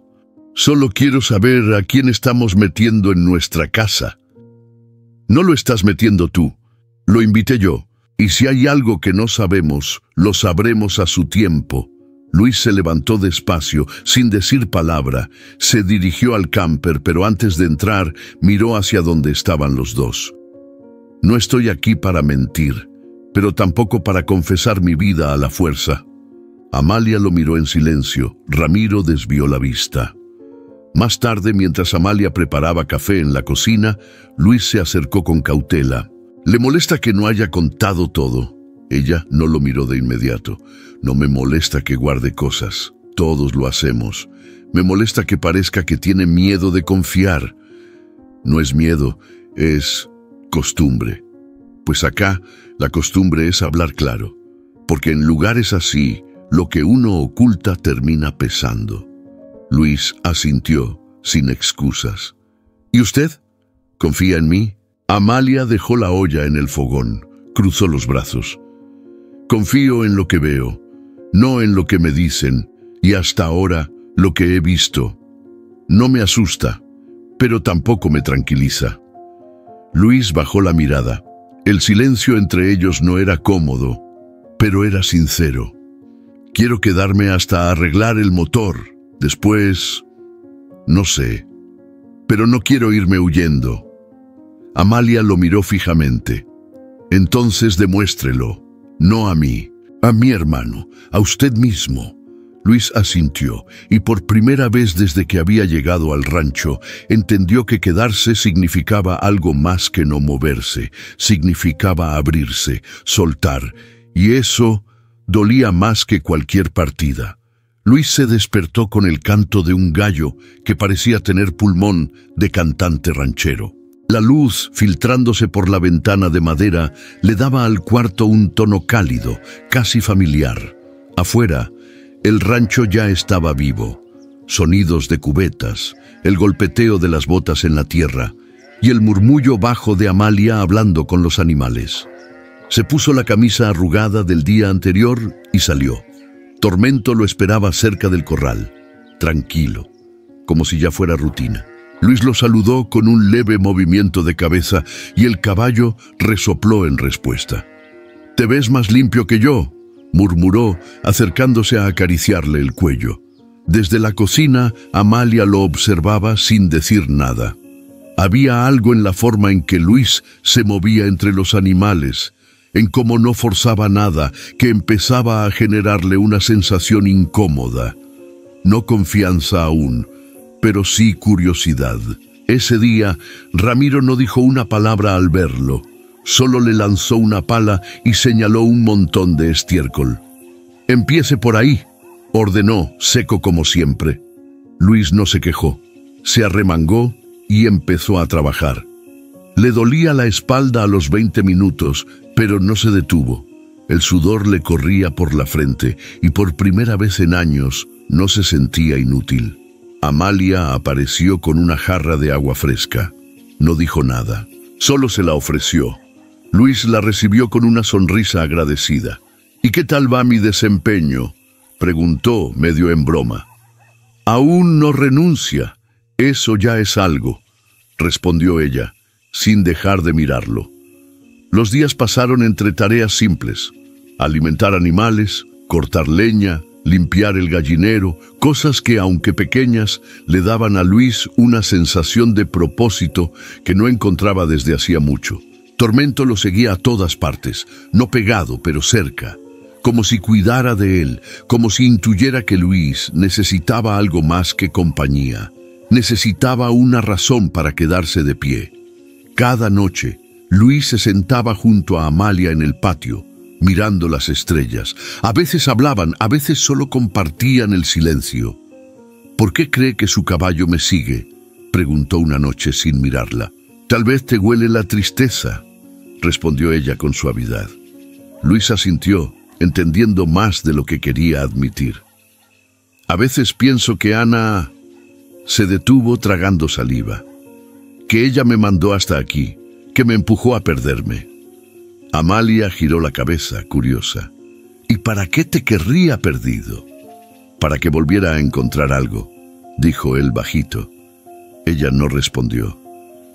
«Solo quiero saber a quién estamos metiendo en nuestra casa». «No lo estás metiendo tú, lo invité yo. Y si hay algo que no sabemos, lo sabremos a su tiempo». Luis se levantó despacio, sin decir palabra. Se dirigió al camper, pero antes de entrar, miró hacia donde estaban los dos. «No estoy aquí para mentir, pero tampoco para confesar mi vida a la fuerza». Amalia lo miró en silencio. Ramiro desvió la vista. Más tarde, mientras Amalia preparaba café en la cocina, Luis se acercó con cautela. «¿Le molesta que no haya contado todo?» Ella no lo miró de inmediato. «No me molesta que guarde cosas. Todos lo hacemos. Me molesta que parezca que tiene miedo de confiar». «No es miedo, es costumbre. Pues acá la costumbre es hablar claro. Porque en lugares así, lo que uno oculta termina pesando». Luis asintió, sin excusas. «¿Y usted? ¿Confía en mí?» Amalia dejó la olla en el fogón, cruzó los brazos. «Confío en lo que veo, no en lo que me dicen, y hasta ahora lo que he visto. No me asusta, pero tampoco me tranquiliza». Luis bajó la mirada. El silencio entre ellos no era cómodo, pero era sincero. «Quiero quedarme hasta arreglar el motor. Después, no sé, pero no quiero irme huyendo». Amalia lo miró fijamente. «Entonces demuéstrelo, no a mí, a mi hermano, a usted mismo». Luis asintió, y por primera vez desde que había llegado al rancho, entendió que quedarse significaba algo más que no moverse, significaba abrirse, soltar, y eso dolía más que cualquier partida. Luis se despertó con el canto de un gallo que parecía tener pulmón de cantante ranchero. La luz, filtrándose por la ventana de madera, le daba al cuarto un tono cálido, casi familiar. Afuera, el rancho ya estaba vivo. Sonidos de cubetas, el golpeteo de las botas en la tierra y el murmullo bajo de Amalia hablando con los animales. Se puso la camisa arrugada del día anterior y salió. Tormento lo esperaba cerca del corral, tranquilo, como si ya fuera rutina. Luis lo saludó con un leve movimiento de cabeza y el caballo resopló en respuesta. «Te ves más limpio que yo», murmuró, acercándose a acariciarle el cuello. Desde la cocina, Amalia lo observaba sin decir nada. Había algo en la forma en que Luis se movía entre los animales, en cómo no forzaba nada, que empezaba a generarle una sensación incómoda. No confianza aún, pero sí curiosidad. Ese día, Ramiro no dijo una palabra al verlo. Solo le lanzó una pala y señaló un montón de estiércol. «Empiece por ahí», ordenó, seco como siempre. Luis no se quejó. Se arremangó y empezó a trabajar. Le dolía la espalda a los 20 minutos, pero no se detuvo. El sudor le corría por la frente y por primera vez en años no se sentía inútil. Amalia apareció con una jarra de agua fresca. No dijo nada, solo se la ofreció. Luis la recibió con una sonrisa agradecida. «¿Y qué tal va mi desempeño?», preguntó medio en broma. «Aún no renuncia, eso ya es algo», respondió ella, sin dejar de mirarlo. Los días pasaron entre tareas simples: alimentar animales, cortar leña, limpiar el gallinero, cosas que, aunque pequeñas, le daban a Luis una sensación de propósito que no encontraba desde hacía mucho. Tormento lo seguía a todas partes, no pegado, pero cerca, como si cuidara de él, como si intuyera que Luis necesitaba algo más que compañía. Necesitaba una razón para quedarse de pie. Cada noche, Luis se sentaba junto a Amalia en el patio, mirando las estrellas. A veces hablaban, a veces solo compartían el silencio. «¿Por qué cree que su caballo me sigue?», preguntó una noche sin mirarla. «Tal vez te huele la tristeza», respondió ella con suavidad. Luis asintió, entendiendo más de lo que quería admitir. «A veces pienso que Ana…» Se detuvo tragando saliva. «Que ella me mandó hasta aquí, que me empujó a perderme». Amalia giró la cabeza, curiosa. «¿Y para qué te querría perdido?». «Para que volviera a encontrar algo», dijo él bajito. Ella no respondió,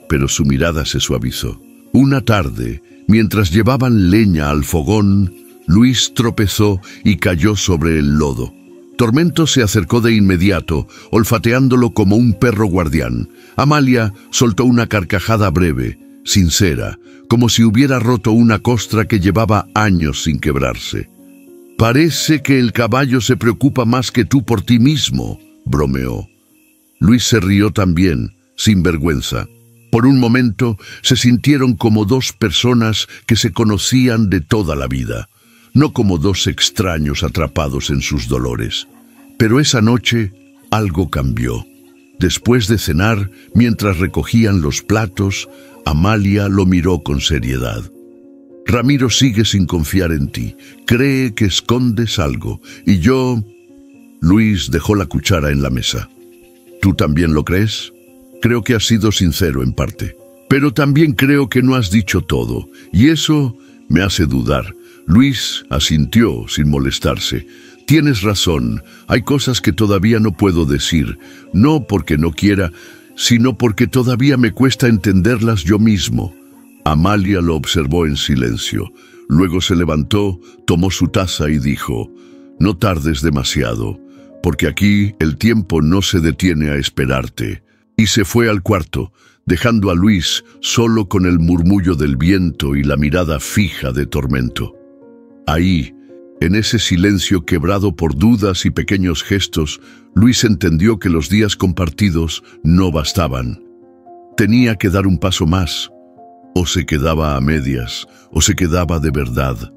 pero su mirada se suavizó. Una tarde, mientras llevaban leña al fogón, Luis tropezó y cayó sobre el lodo. Tormento se acercó de inmediato, olfateándolo como un perro guardián. Amalia soltó una carcajada breve, sincera, como si hubiera roto una costra que llevaba años sin quebrarse. «Parece que el caballo se preocupa más que tú por ti mismo», bromeó. Luis se rió también, sin vergüenza. Por un momento se sintieron como dos personas que se conocían de toda la vida, no como dos extraños atrapados en sus dolores. Pero esa noche algo cambió. Después de cenar, mientras recogían los platos, Amalia lo miró con seriedad. «Ramiro sigue sin confiar en ti. Cree que escondes algo. Y yo…» Luis dejó la cuchara en la mesa. «¿Tú también lo crees? Creo que has sido sincero en parte. Pero también creo que no has dicho todo. Y eso me hace dudar». Luis asintió sin molestarse. «Tienes razón. Hay cosas que todavía no puedo decir. No porque no quiera, sino porque todavía me cuesta entenderlas yo mismo». Amalia lo observó en silencio. Luego se levantó, tomó su taza y dijo: «No tardes demasiado, porque aquí el tiempo no se detiene a esperarte». Y se fue al cuarto, dejando a Luis solo con el murmullo del viento y la mirada fija de Tormento. Ahí, en ese silencio quebrado por dudas y pequeños gestos, Luis entendió que los días compartidos no bastaban. Tenía que dar un paso más. O se quedaba a medias, o se quedaba de verdad.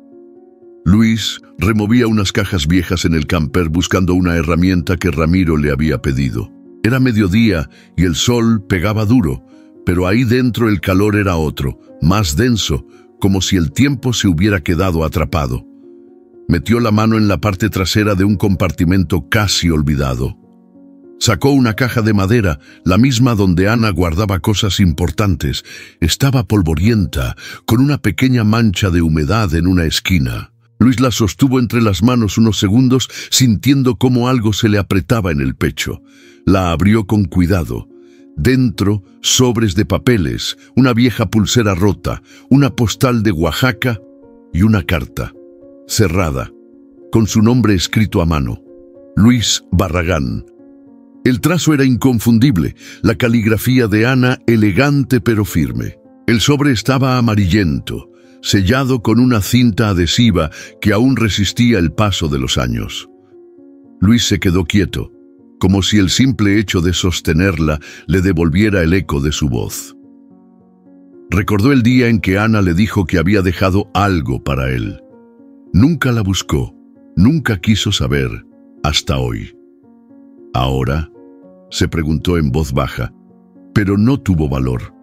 Luis removía unas cajas viejas en el camper buscando una herramienta que Ramiro le había pedido. Era mediodía y el sol pegaba duro, pero ahí dentro el calor era otro, más denso, como si el tiempo se hubiera quedado atrapado. Metió la mano en la parte trasera de un compartimento casi olvidado. Sacó una caja de madera, la misma donde Ana guardaba cosas importantes. Estaba polvorienta, con una pequeña mancha de humedad en una esquina. Luis la sostuvo entre las manos unos segundos, sintiendo cómo algo se le apretaba en el pecho. La abrió con cuidado. Dentro, sobres de papeles, una vieja pulsera rota, una postal de Oaxaca y una carta, cerrada, con su nombre escrito a mano. Luis Barragán. El trazo era inconfundible, la caligrafía de Ana elegante pero firme. El sobre estaba amarillento, sellado con una cinta adhesiva que aún resistía el paso de los años. Luis se quedó quieto, como si el simple hecho de sostenerla le devolviera el eco de su voz. Recordó el día en que Ana le dijo que había dejado algo para él. Nunca la buscó, nunca quiso saber, hasta hoy. Ahora, se preguntó en voz baja, pero no tuvo valor,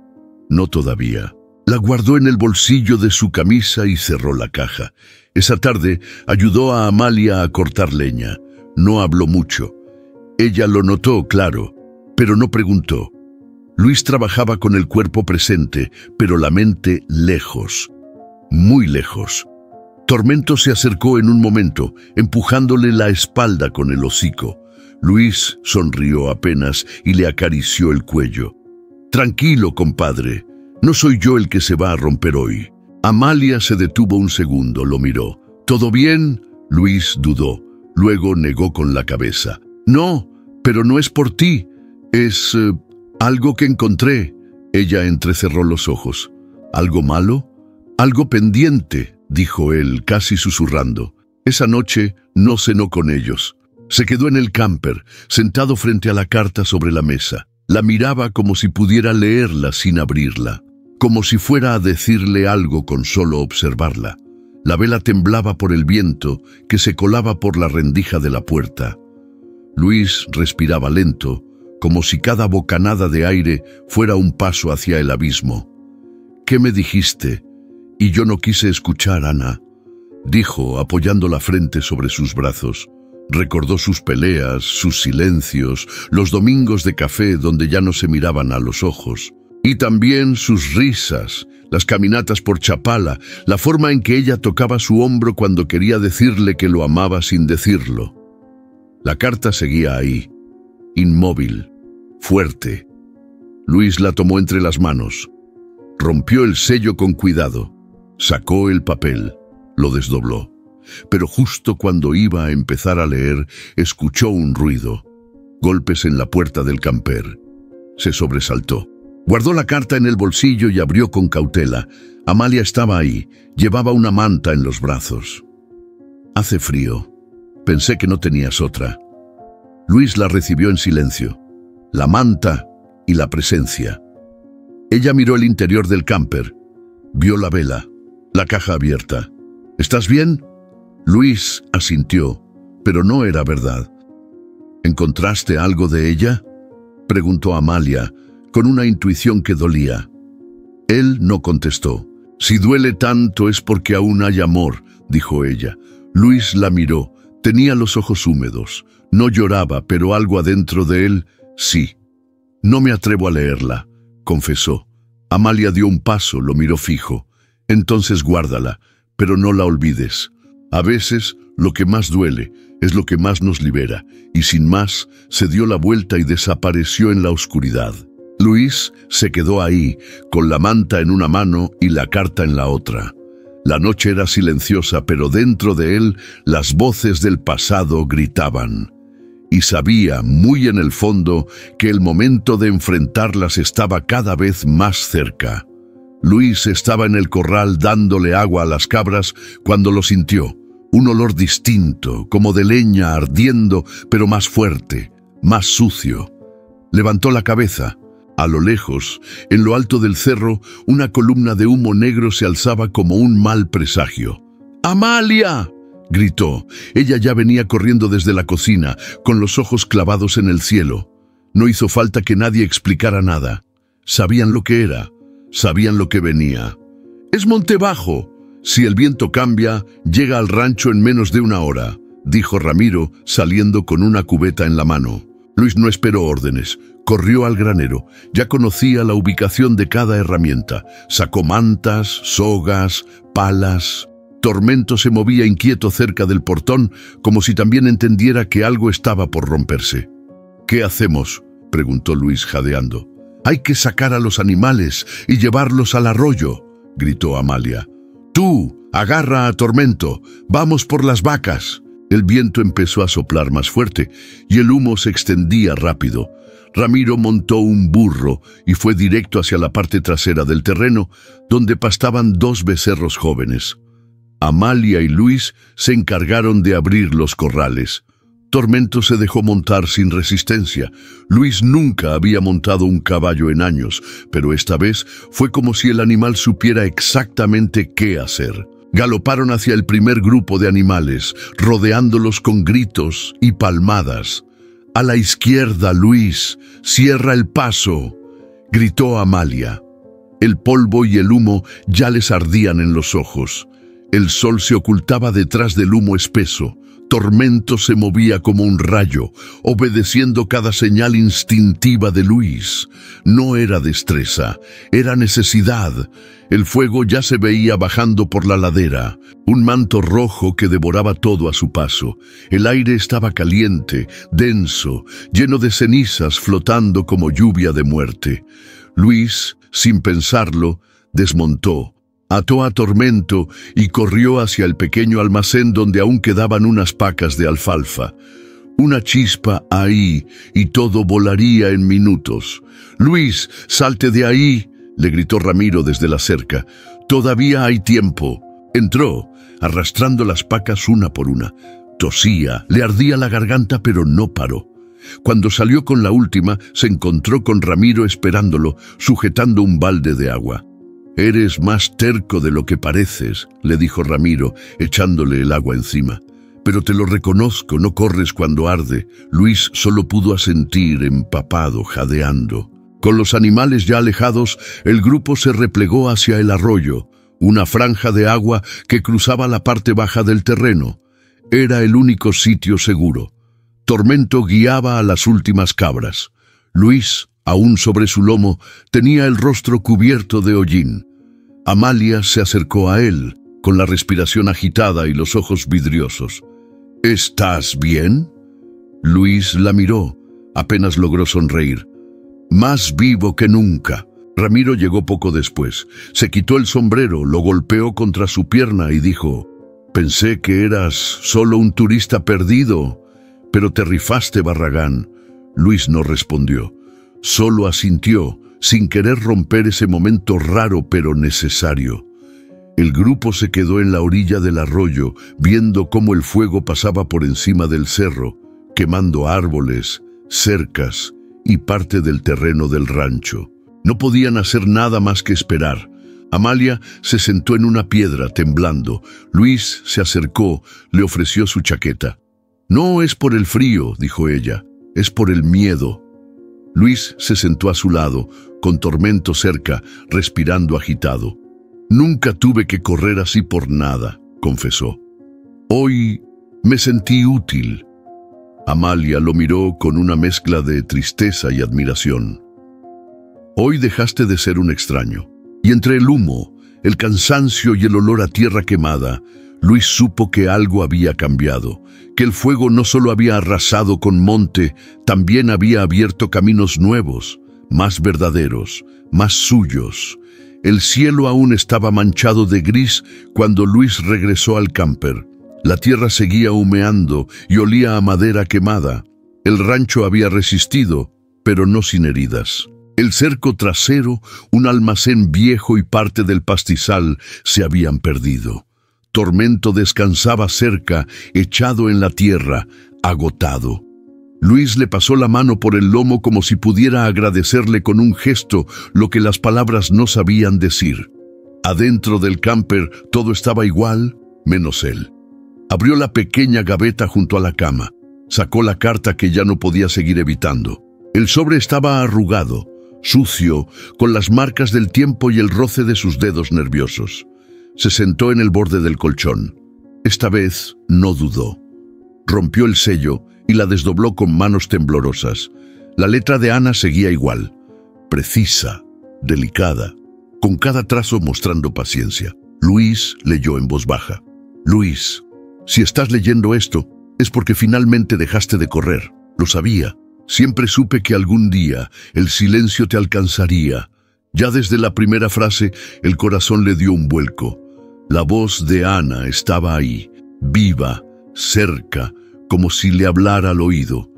no todavía. La guardó en el bolsillo de su camisa y cerró la caja. Esa tarde ayudó a Amalia a cortar leña. No habló mucho. Ella lo notó, claro, pero no preguntó. Luis trabajaba con el cuerpo presente, pero la mente lejos, muy lejos. Tormento se acercó en un momento, empujándole la espalda con el hocico. Luis sonrió apenas y le acarició el cuello. «Tranquilo, compadre. No soy yo el que se va a romper hoy». Amalia se detuvo un segundo, lo miró. «¿Todo bien?» Luis dudó. Luego negó con la cabeza. «No, pero no es por ti. Es algo que encontré». Ella entrecerró los ojos. «¿Algo malo?» «Algo pendiente», dijo él, casi susurrando. Esa noche no cenó con ellos. Se quedó en el camper, sentado frente a la carta sobre la mesa. La miraba como si pudiera leerla sin abrirla, como si fuera a decirle algo con solo observarla. La vela temblaba por el viento que se colaba por la rendija de la puerta. Luis respiraba lento, como si cada bocanada de aire fuera un paso hacia el abismo. «¿Qué me dijiste?» «Y yo no quise escuchar, Ana», dijo, apoyando la frente sobre sus brazos. Recordó sus peleas, sus silencios, los domingos de café donde ya no se miraban a los ojos. Y también sus risas, las caminatas por Chapala, la forma en que ella tocaba su hombro cuando quería decirle que lo amaba sin decirlo. La carta seguía ahí, inmóvil, fuerte. Luis la tomó entre las manos. Rompió el sello con cuidado. Sacó el papel, lo desdobló. Pero justo cuando iba a empezar a leer, escuchó un ruido. Golpes en la puerta del camper. Se sobresaltó. Guardó la carta en el bolsillo y abrió con cautela. Amalia estaba ahí. Llevaba una manta en los brazos. «Hace frío. Pensé que no tenías otra». Luis la recibió en silencio. La manta y la presencia. Ella miró el interior del camper. Vio la vela, la caja abierta. «¿Estás bien?» Luis asintió, pero no era verdad. «¿Encontraste algo de ella?», preguntó Amalia, con una intuición que dolía. Él no contestó. «Si duele tanto es porque aún hay amor», dijo ella. Luis la miró. Tenía los ojos húmedos. No lloraba, pero algo adentro de él, sí. «No me atrevo a leerla», confesó. Amalia dio un paso, lo miró fijo. «Entonces guárdala, pero no la olvides. A veces, lo que más duele es lo que más nos libera», y sin más, se dio la vuelta y desapareció en la oscuridad. Luis se quedó ahí, con la manta en una mano y la carta en la otra. La noche era silenciosa, pero dentro de él las voces del pasado gritaban. Y sabía, muy en el fondo, que el momento de enfrentarlas estaba cada vez más cerca. Luis estaba en el corral dándole agua a las cabras cuando lo sintió. Un olor distinto, como de leña ardiendo, pero más fuerte, más sucio. Levantó la cabeza. A lo lejos, en lo alto del cerro, una columna de humo negro se alzaba como un mal presagio. ¡Amalia!, gritó. Ella ya venía corriendo desde la cocina, con los ojos clavados en el cielo. No hizo falta que nadie explicara nada. Sabían lo que era, sabían lo que venía. «Es Montebajo. Si el viento cambia, llega al rancho en menos de una hora», dijo Ramiro, saliendo con una cubeta en la mano. Luis no esperó órdenes. Corrió al granero. Ya conocía la ubicación de cada herramienta. Sacó mantas, sogas, palas. Tormento se movía inquieto cerca del portón, como si también entendiera que algo estaba por romperse. «¿Qué hacemos?», preguntó Luis jadeando. «Hay que sacar a los animales y llevarlos al arroyo», gritó Amalia. «Tú, agarra a Tormento. Vamos por las vacas». El viento empezó a soplar más fuerte y el humo se extendía rápido. Ramiro montó un burro y fue directo hacia la parte trasera del terreno, donde pastaban 2 becerros jóvenes. Amalia y Luis se encargaron de abrir los corrales. Tormento se dejó montar sin resistencia. Luis nunca había montado un caballo en años, pero esta vez fue como si el animal supiera exactamente qué hacer. Galoparon hacia el primer grupo de animales, rodeándolos con gritos y palmadas. «A la izquierda, Luis, cierra el paso», gritó Amalia. El polvo y el humo ya les ardían en los ojos. El sol se ocultaba detrás del humo espeso. Tormento se movía como un rayo, obedeciendo cada señal instintiva de Luis. No era destreza, era necesidad. El fuego ya se veía bajando por la ladera, un manto rojo que devoraba todo a su paso. El aire estaba caliente, denso, lleno de cenizas flotando como lluvia de muerte. Luis, sin pensarlo, desmontó. Ató a Tormento y corrió hacia el pequeño almacén donde aún quedaban unas pacas de alfalfa. Una chispa ahí y todo volaría en minutos. «Luis, salte de ahí», le gritó Ramiro desde la cerca. «Todavía hay tiempo». Entró, arrastrando las pacas una por una. Tosía, le ardía la garganta, pero no paró. Cuando salió con la última, se encontró con Ramiro esperándolo, sujetando un balde de agua. «Eres más terco de lo que pareces», le dijo Ramiro, echándole el agua encima. «Pero te lo reconozco, no corres cuando arde». Luis solo pudo asentir, empapado, jadeando. Con los animales ya alejados, el grupo se replegó hacia el arroyo, una franja de agua que cruzaba la parte baja del terreno. Era el único sitio seguro. Tormento guiaba a las últimas cabras. Luis, aún sobre su lomo, tenía el rostro cubierto de hollín. Amalia se acercó a él, con la respiración agitada y los ojos vidriosos. «¿Estás bien?». Luis la miró. Apenas logró sonreír. «Más vivo que nunca». Ramiro llegó poco después. Se quitó el sombrero, lo golpeó contra su pierna y dijo: «Pensé que eras solo un turista perdido, pero te rifaste, Barragán». Luis no respondió. Solo asintió, sin querer romper ese momento raro pero necesario. El grupo se quedó en la orilla del arroyo, viendo cómo el fuego pasaba por encima del cerro, quemando árboles, cercas y parte del terreno del rancho. No podían hacer nada más que esperar. Amalia se sentó en una piedra, temblando. Luis se acercó, le ofreció su chaqueta. «No es por el frío», dijo ella, «es por el miedo». Luis se sentó a su lado, con Tormento cerca, respirando agitado. «Nunca tuve que correr así por nada», confesó. «Hoy me sentí útil». Amalia lo miró con una mezcla de tristeza y admiración. «Hoy dejaste de ser un extraño». Y entre el humo, el cansancio y el olor a tierra quemada, Luis supo que algo había cambiado, que el fuego no solo había arrasado con monte, también había abierto caminos nuevos, más verdaderos, más suyos. El cielo aún estaba manchado de gris cuando Luis regresó al camper. La tierra seguía humeando y olía a madera quemada. El rancho había resistido, pero no sin heridas. El cerco trasero, un almacén viejo y parte del pastizal se habían perdido. Tormento descansaba cerca, echado en la tierra, agotado. Luis le pasó la mano por el lomo como si pudiera agradecerle con un gesto lo que las palabras no sabían decir. Adentro del camper todo estaba igual, menos él. Abrió la pequeña gaveta junto a la cama. Sacó la carta que ya no podía seguir evitando. El sobre estaba arrugado, sucio, con las marcas del tiempo y el roce de sus dedos nerviosos. Se sentó en el borde del colchón. Esta vez no dudó. Rompió el sello y la desdobló con manos temblorosas. La letra de Ana seguía igual, precisa, delicada, con cada trazo mostrando paciencia. Luis leyó en voz baja. Luis, si estás leyendo esto, es porque finalmente dejaste de correr. Lo sabía. Siempre supe que algún día el silencio te alcanzaría. Ya desde la primera frase, el corazón le dio un vuelco. La voz de Ana estaba ahí, viva, cerca, como si le hablara al oído.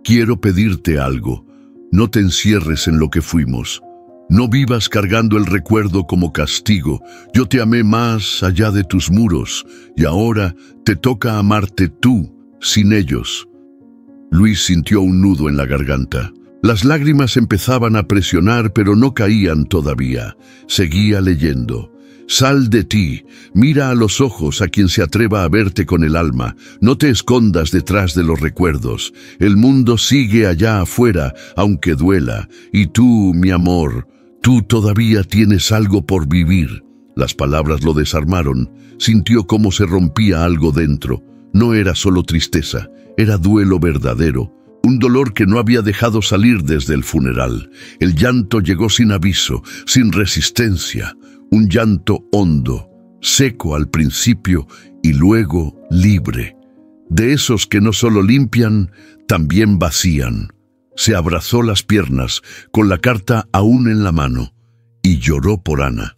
Quiero pedirte algo. No te encierres en lo que fuimos. No vivas cargando el recuerdo como castigo. Yo te amé más allá de tus muros, y ahora te toca amarte tú, sin ellos. Luis sintió un nudo en la garganta. Las lágrimas empezaban a presionar, pero no caían todavía. Seguía leyendo. Sal de ti, mira a los ojos a quien se atreva a verte con el alma. No te escondas detrás de los recuerdos. El mundo sigue allá afuera, aunque duela. Y tú, mi amor, tú todavía tienes algo por vivir. Las palabras lo desarmaron. Sintió cómo se rompía algo dentro. No era solo tristeza, era duelo verdadero. Un dolor que no había dejado salir desde el funeral. El llanto llegó sin aviso, sin resistencia. Un llanto hondo, seco al principio y luego libre. De esos que no solo limpian, también vacían. Se abrazó las piernas, con la carta aún en la mano, y lloró por Ana,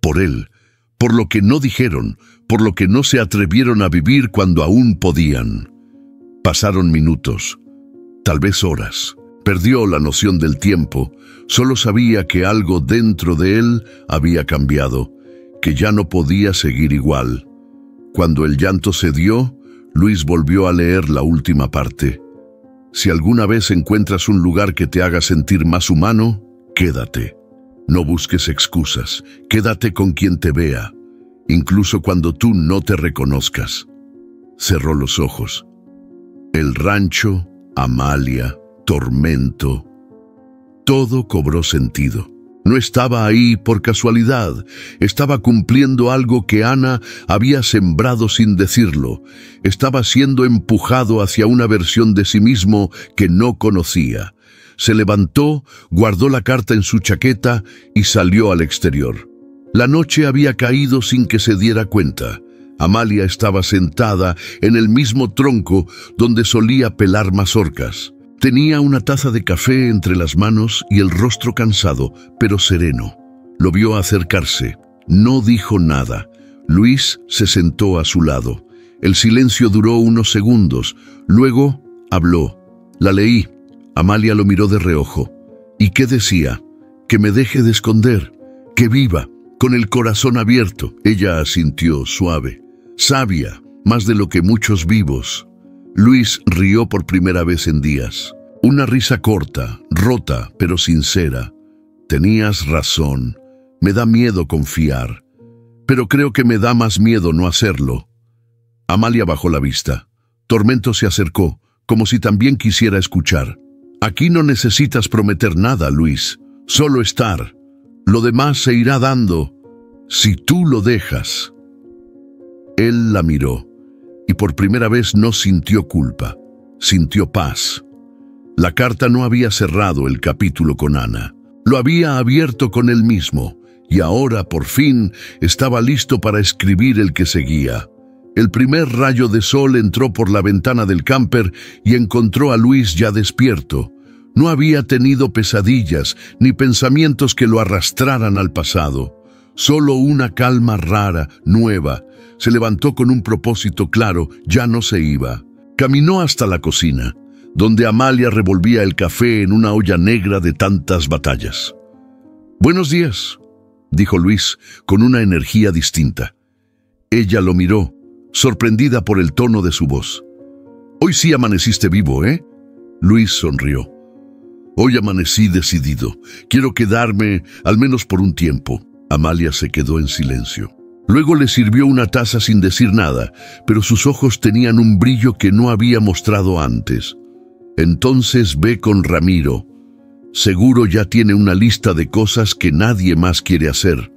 por él, por lo que no dijeron, por lo que no se atrevieron a vivir cuando aún podían. Pasaron minutos, tal vez horas. Perdió la noción del tiempo, solo sabía que algo dentro de él había cambiado, que ya no podía seguir igual. Cuando el llanto cedió, Luis volvió a leer la última parte. Si alguna vez encuentras un lugar que te haga sentir más humano, quédate. No busques excusas, quédate con quien te vea, incluso cuando tú no te reconozcas. Cerró los ojos. El rancho, Amalia, Tormento, todo cobró sentido. No estaba ahí por casualidad, estaba cumpliendo algo que Ana había sembrado sin decirlo. Estaba siendo empujado hacia una versión de sí mismo que no conocía. Se levantó, guardó la carta en su chaqueta y salió al exterior. La noche había caído sin que se diera cuenta. Amalia estaba sentada en el mismo tronco donde solía pelar mazorcas. Tenía una taza de café entre las manos y el rostro cansado, pero sereno. Lo vio acercarse. No dijo nada. Luis se sentó a su lado. El silencio duró unos segundos. Luego habló. La leí. Amalia lo miró de reojo. ¿Y qué decía? Que me deje de esconder, que viva, con el corazón abierto. Ella asintió suave. Sabia, más de lo que muchos vivos. Luis rió por primera vez en días. Una risa corta, rota, pero sincera. Tenías razón. Me da miedo confiar. Pero creo que me da más miedo no hacerlo. Amalia bajó la vista. Tormento se acercó, como si también quisiera escuchar. Aquí no necesitas prometer nada, Luis. Solo estar. Lo demás se irá dando, si tú lo dejas. Él la miró. Y por primera vez no sintió culpa, sintió paz. La carta no había cerrado el capítulo con Ana, lo había abierto con él mismo, y ahora, por fin, estaba listo para escribir el que seguía. El primer rayo de sol entró por la ventana del camper y encontró a Luis ya despierto. No había tenido pesadillas ni pensamientos que lo arrastraran al pasado. Solo una calma rara, nueva. Se levantó con un propósito claro, ya no se iba. Caminó hasta la cocina, donde Amalia revolvía el café en una olla negra de tantas batallas. «Buenos días», dijo Luis con una energía distinta. Ella lo miró, sorprendida por el tono de su voz. «Hoy sí amaneciste vivo, ¿eh?» Luis sonrió. «Hoy amanecí decidido. Quiero quedarme, al menos por un tiempo». Amalia se quedó en silencio. Luego le sirvió una taza sin decir nada, pero sus ojos tenían un brillo que no había mostrado antes. Entonces ve con Ramiro. Seguro ya tiene una lista de cosas que nadie más quiere hacer.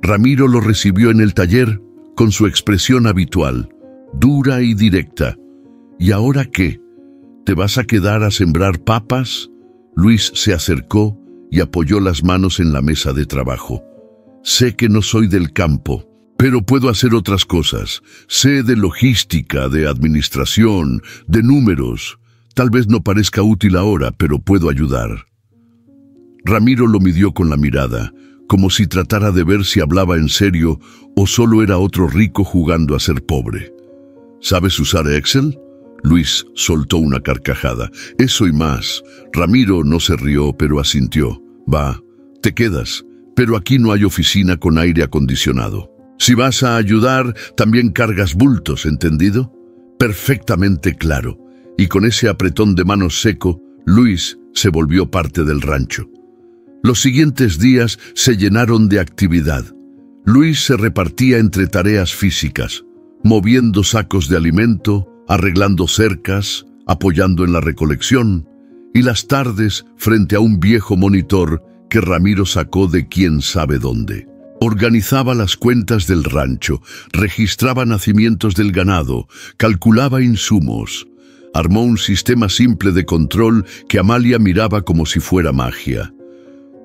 Ramiro lo recibió en el taller con su expresión habitual, dura y directa. ¿Y ahora qué? ¿Te vas a quedar a sembrar papas? Luis se acercó y apoyó las manos en la mesa de trabajo. Sé que no soy del campo, pero puedo hacer otras cosas. Sé de logística, de administración, de números. Tal vez no parezca útil ahora, pero puedo ayudar. Ramiro lo midió con la mirada, como si tratara de ver si hablaba en serio o solo era otro rico jugando a ser pobre. ¿Sabes usar Excel? Luis soltó una carcajada. Eso y más. Ramiro no se rió, pero asintió. Va, te quedas, pero aquí no hay oficina con aire acondicionado. Si vas a ayudar, también cargas bultos, ¿entendido? Perfectamente claro. Y con ese apretón de manos seco, Luis se volvió parte del rancho. Los siguientes días se llenaron de actividad. Luis se repartía entre tareas físicas, moviendo sacos de alimento, arreglando cercas, apoyando en la recolección, y las tardes frente a un viejo monitor que Ramiro sacó de quién sabe dónde. Organizaba las cuentas del rancho, registraba nacimientos del ganado, calculaba insumos. Armó un sistema simple de control que Amalia miraba como si fuera magia.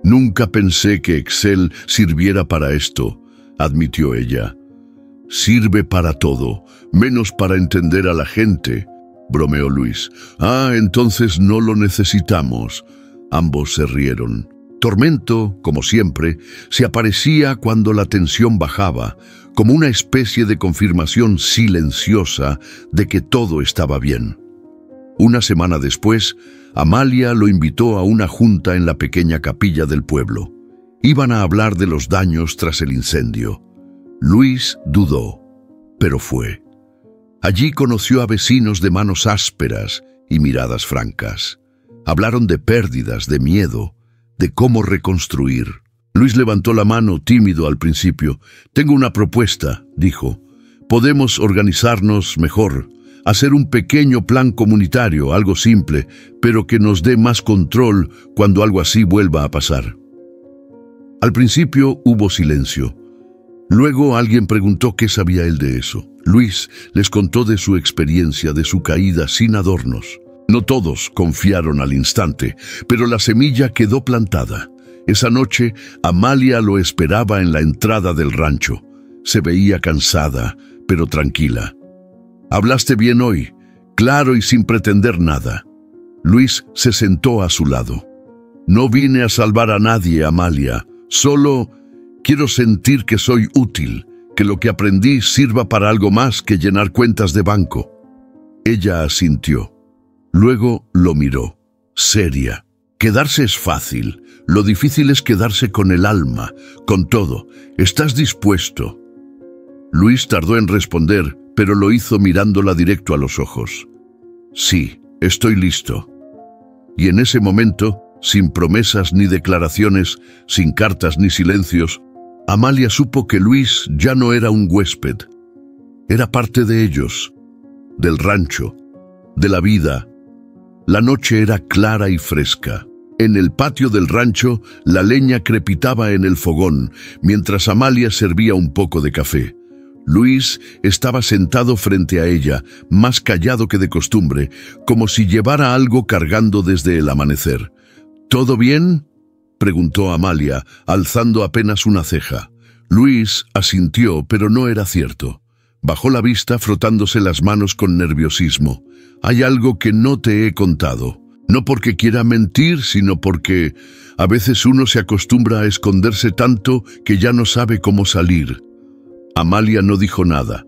Nunca pensé que Excel sirviera para esto, admitió ella. Sirve para todo, menos para entender a la gente, bromeó Luis. Entonces no lo necesitamos. Ambos se rieron. Tormento, como siempre, se aparecía cuando la tensión bajaba, como una especie de confirmación silenciosa de que todo estaba bien. Una semana después, Amalia lo invitó a una junta en la pequeña capilla del pueblo. Iban a hablar de los daños tras el incendio. Luis dudó, pero fue. Allí conoció a vecinos de manos ásperas y miradas francas. Hablaron de pérdidas, de miedo, de cómo reconstruir. Luis levantó la mano tímido al principio. Tengo una propuesta, dijo. Podemos organizarnos mejor. Hacer un pequeño plan comunitario, algo simple, pero que nos dé más control cuando algo así vuelva a pasar. Al principio hubo silencio. Luego alguien preguntó qué sabía él de eso. Luis les contó de su experiencia, de su caída sin adornos. No todos confiaron al instante, pero la semilla quedó plantada. Esa noche, Amalia lo esperaba en la entrada del rancho. Se veía cansada, pero tranquila. Hablaste bien hoy, claro y sin pretender nada. Luis se sentó a su lado. No vine a salvar a nadie, Amalia. Solo quiero sentir que soy útil, que lo que aprendí sirva para algo más que llenar cuentas de banco. Ella asintió. Luego lo miró, seria. Quedarse es fácil. Lo difícil es quedarse con el alma, con todo. ¿Estás dispuesto? Luis tardó en responder, pero lo hizo mirándola directo a los ojos. Sí, estoy listo. Y en ese momento, sin promesas ni declaraciones, sin cartas ni silencios, Amalia supo que Luis ya no era un huésped. Era parte de ellos, del rancho, de la vida. La noche era clara y fresca. En el patio del rancho, la leña crepitaba en el fogón, mientras Amalia servía un poco de café. Luis estaba sentado frente a ella, más callado que de costumbre, como si llevara algo cargando desde el amanecer. ¿Todo bien?, preguntó Amalia, alzando apenas una ceja. Luis asintió, pero no era cierto. Bajó la vista frotándose las manos con nerviosismo. Hay algo que no te he contado. No porque quiera mentir, sino porque a veces uno se acostumbra a esconderse tanto que ya no sabe cómo salir. Amalia no dijo nada,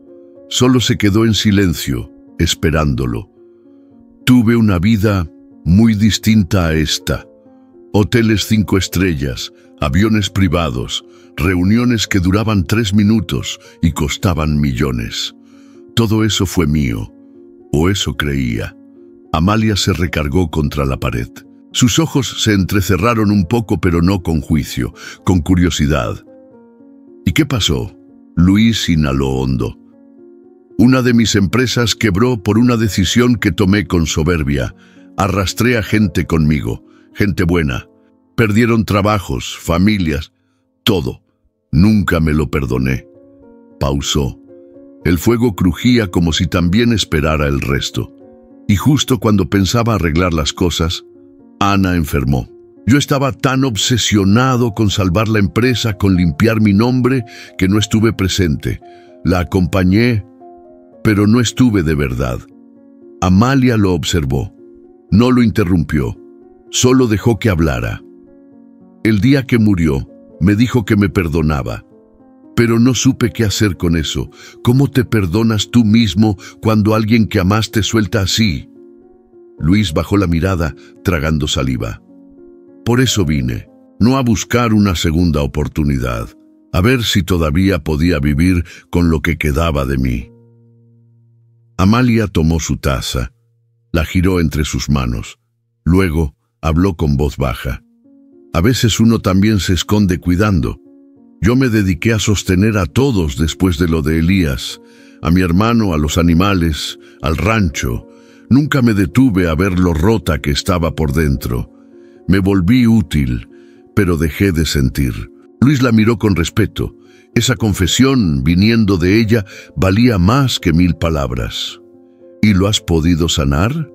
solo se quedó en silencio, esperándolo. Tuve una vida muy distinta a esta. Hoteles 5 estrellas, aviones privados, reuniones que duraban 3 minutos y costaban millones. Todo eso fue mío, o eso creía. Amalia se recargó contra la pared. Sus ojos se entrecerraron un poco, pero no con juicio, con curiosidad. ¿Y qué pasó? Luis inhaló hondo. Una de mis empresas quebró por una decisión que tomé con soberbia. Arrastré a gente conmigo, gente buena. Perdieron trabajos, familias, todo. Nunca me lo perdoné. Pausó. El fuego crujía como si también esperara el resto. Y justo cuando pensaba arreglar las cosas, Ana enfermó. Yo estaba tan obsesionado con salvar la empresa, con limpiar mi nombre, que no estuve presente. La acompañé, pero no estuve de verdad. Amalia lo observó. No lo interrumpió. Solo dejó que hablara. El día que murió, me dijo que me perdonaba. Pero no supe qué hacer con eso. ¿Cómo te perdonas tú mismo cuando alguien que amaste suelta así? Luis bajó la mirada, tragando saliva. Por eso vine, no a buscar una segunda oportunidad, a ver si todavía podía vivir con lo que quedaba de mí. Amalia tomó su taza, la giró entre sus manos. Luego habló con voz baja. A veces uno también se esconde cuidando. Yo me dediqué a sostener a todos después de lo de Elías, a mi hermano, a los animales, al rancho. Nunca me detuve a ver lo rota que estaba por dentro. Me volví útil, pero dejé de sentir. Luis la miró con respeto. Esa confesión, viniendo de ella, valía más que 1000 palabras. ¿Y lo has podido sanar?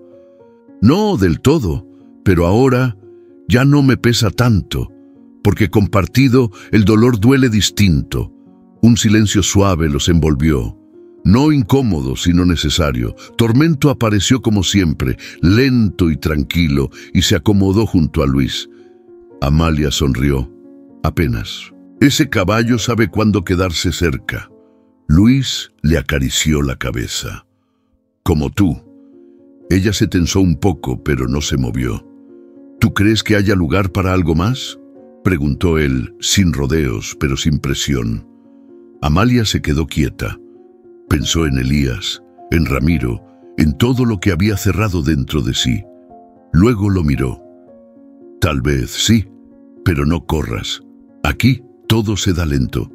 No del todo, pero ahora ya no me pesa tanto, porque compartido el dolor duele distinto. Un silencio suave los envolvió. No incómodo, sino necesario. Tormento apareció como siempre, lento y tranquilo, y se acomodó junto a Luis. Amalia sonrió. Apenas. Ese caballo sabe cuándo quedarse cerca. Luis le acarició la cabeza. Como tú. Ella se tensó un poco, pero no se movió. ¿Tú crees que haya lugar para algo más?, preguntó él, sin rodeos, pero sin presión. Amalia se quedó quieta. Pensó en Elías, en Ramiro, en todo lo que había cerrado dentro de sí. Luego lo miró. Tal vez sí, pero no corras. Aquí todo se da lento,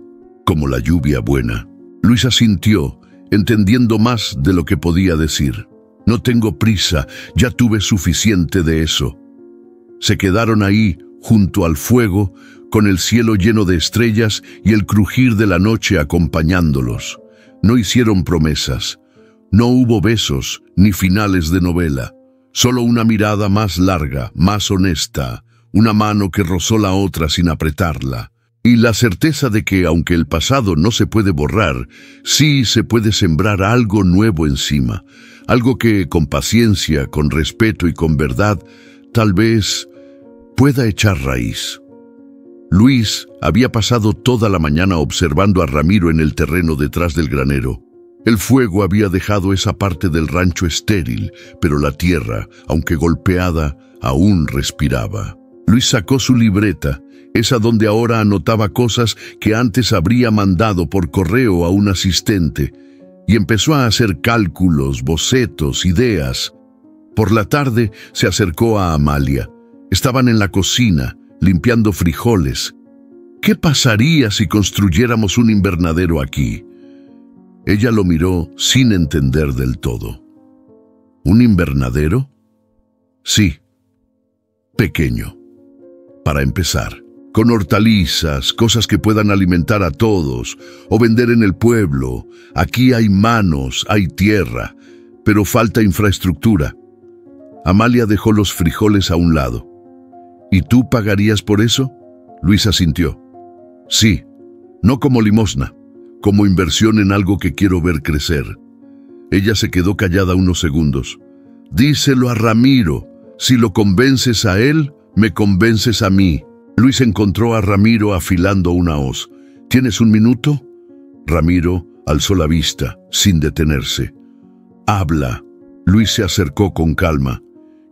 como la lluvia buena. Luis asintió, entendiendo más de lo que podía decir. No tengo prisa, ya tuve suficiente de eso. Se quedaron ahí, junto al fuego, con el cielo lleno de estrellas y el crujir de la noche acompañándolos. No hicieron promesas. No hubo besos ni finales de novela. Solo una mirada más larga, más honesta, una mano que rozó la otra sin apretarla. Y la certeza de que, aunque el pasado no se puede borrar, sí se puede sembrar algo nuevo encima. Algo que, con paciencia, con respeto y con verdad, tal vez pueda echar raíz. Luis había pasado toda la mañana observando a Ramiro en el terreno detrás del granero. El fuego había dejado esa parte del rancho estéril, pero la tierra, aunque golpeada, aún respiraba. Luis sacó su libreta, esa donde ahora anotaba cosas que antes habría mandado por correo a un asistente, y empezó a hacer cálculos, bocetos, ideas. Por la tarde se acercó a Amalia. Estaban en la cocina, limpiando frijoles. ¿Qué pasaría si construyéramos un invernadero aquí? Ella lo miró sin entender del todo. ¿Un invernadero? Sí. Pequeño. Para empezar, con hortalizas, cosas que puedan alimentar a todos, o vender en el pueblo. Aquí hay manos, hay tierra, pero falta infraestructura. Amalia dejó los frijoles a un lado. ¿Y tú pagarías por eso? Luis asintió. Sí, no como limosna, como inversión en algo que quiero ver crecer. Ella se quedó callada unos segundos. Díselo a Ramiro. Si lo convences a él, me convences a mí. Luis encontró a Ramiro afilando una hoz. ¿Tienes un minuto? Ramiro alzó la vista, sin detenerse. Habla. Luis se acercó con calma.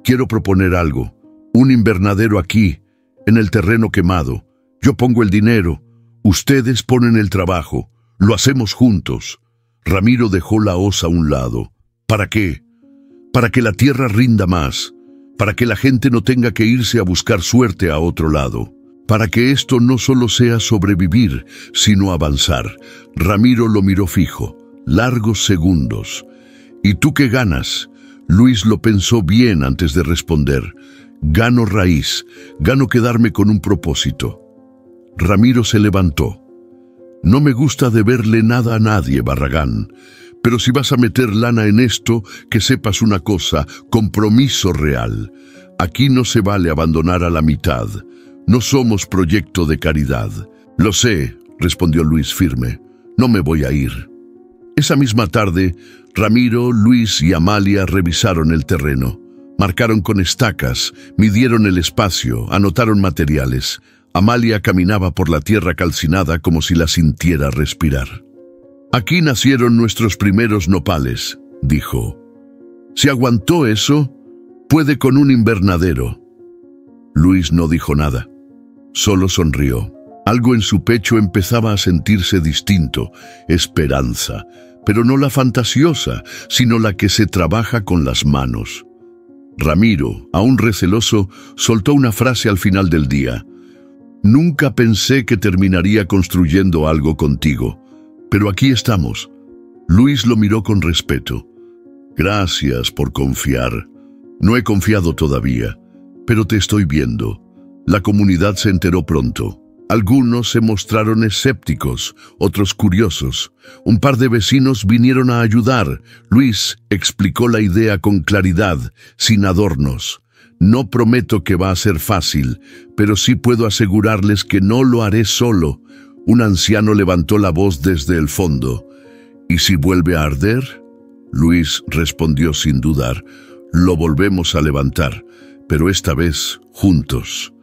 Quiero proponer algo. Un invernadero aquí, en el terreno quemado. Yo pongo el dinero, ustedes ponen el trabajo. Lo hacemos juntos. Ramiro dejó la hoz a un lado. ¿Para qué? Para que la tierra rinda más. Para que la gente no tenga que irse a buscar suerte a otro lado. para que esto no solo sea sobrevivir, sino avanzar. Ramiro lo miró fijo, largos segundos. ¿Y tú qué ganas? Luis lo pensó bien antes de responder. Gano raíz, gano quedarme con un propósito. Ramiro se levantó. No me gusta deberle nada a nadie, Barragán, pero si vas a meter lana en esto, que sepas una cosa, compromiso real. Aquí no se vale abandonar a la mitad. No somos proyecto de caridad. Lo sé, respondió Luis firme. No me voy a ir. Esa misma tarde, Ramiro, Luis y Amalia revisaron el terreno. Marcaron con estacas, midieron el espacio, anotaron materiales. Amalia caminaba por la tierra calcinada como si la sintiera respirar. Aquí nacieron nuestros primeros nopales, dijo. Si aguantó eso, puede con un invernadero. Luis no dijo nada, solo sonrió. Algo en su pecho empezaba a sentirse distinto, esperanza, pero no la fantasiosa, sino la que se trabaja con las manos. Ramiro, aún receloso, soltó una frase al final del día. Nunca pensé que terminaría construyendo algo contigo, pero aquí estamos. Luis lo miró con respeto. Gracias por confiar. No he confiado todavía, pero te estoy viendo. La comunidad se enteró pronto. Algunos se mostraron escépticos, otros curiosos. Un par de vecinos vinieron a ayudar. Luis explicó la idea con claridad, sin adornos. No prometo que va a ser fácil, pero sí puedo asegurarles que no lo haré solo. Un anciano levantó la voz desde el fondo. ¿Y si vuelve a arder? Luis respondió sin dudar. Lo volvemos a levantar, pero esta vez juntos.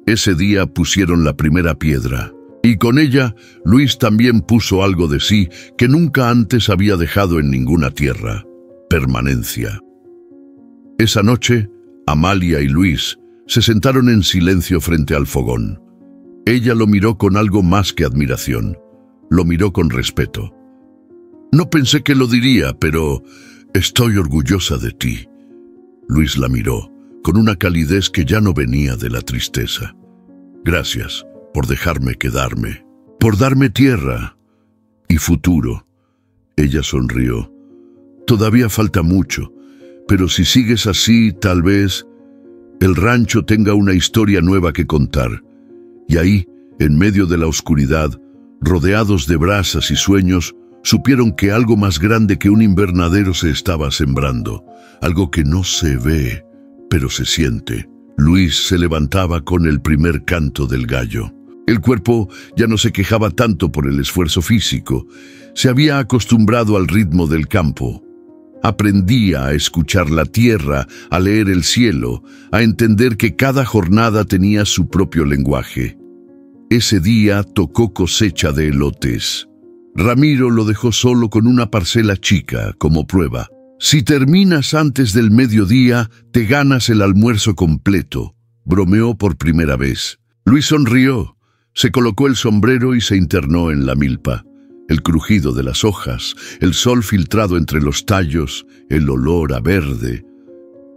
Ese día pusieron la primera piedra, y con ella Luis también puso algo de sí que nunca antes había dejado en ninguna tierra: permanencia. Esa noche, Amalia y Luis se sentaron en silencio frente al fogón. Ella lo miró con algo más que admiración. Lo miró con respeto. No pensé que lo diría, pero estoy orgullosa de ti. Luis la miró con una calidez que ya no venía de la tristeza. Gracias por dejarme quedarme, por darme tierra y futuro. Ella sonrió. Todavía falta mucho, pero si sigues así, tal vez el rancho tenga una historia nueva que contar. Y ahí, en medio de la oscuridad, rodeados de brasas y sueños, supieron que algo más grande que un invernadero se estaba sembrando, algo que no se ve, pero se siente. Luis se levantaba con el primer canto del gallo. El cuerpo ya no se quejaba tanto por el esfuerzo físico. Se había acostumbrado al ritmo del campo. Aprendía a escuchar la tierra, a leer el cielo, a entender que cada jornada tenía su propio lenguaje. Ese día tocó cosecha de elotes. Ramiro lo dejó solo con una parcela chica como prueba. Si terminas antes del mediodía, te ganas el almuerzo completo, bromeó por primera vez. Luis sonrió, se colocó el sombrero y se internó en la milpa. El crujido de las hojas, el sol filtrado entre los tallos, el olor a verde,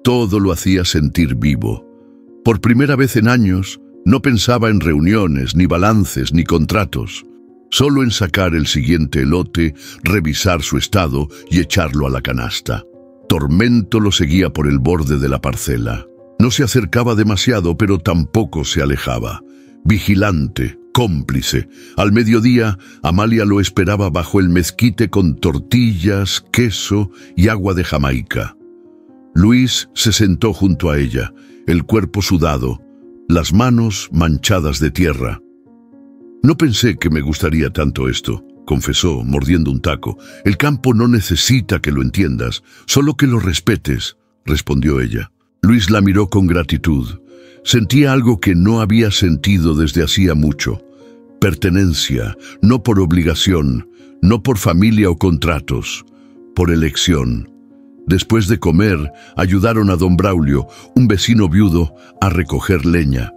todo lo hacía sentir vivo. Por primera vez en años, no pensaba en reuniones, ni balances, ni contratos. Solo en sacar el siguiente elote, revisar su estado y echarlo a la canasta. Tormento lo seguía por el borde de la parcela. No se acercaba demasiado, pero tampoco se alejaba. Vigilante, cómplice. Al mediodía, Amalia lo esperaba bajo el mezquite con tortillas, queso y agua de Jamaica. Luis se sentó junto a ella, el cuerpo sudado, las manos manchadas de tierra. No pensé que me gustaría tanto esto, confesó, mordiendo un taco. El campo no necesita que lo entiendas, solo que lo respetes, respondió ella. Luis la miró con gratitud. Sentía algo que no había sentido desde hacía mucho. Pertenencia, no por obligación, no por familia o contratos, por elección. Después de comer, ayudaron a don Braulio, un vecino viudo, a recoger leña.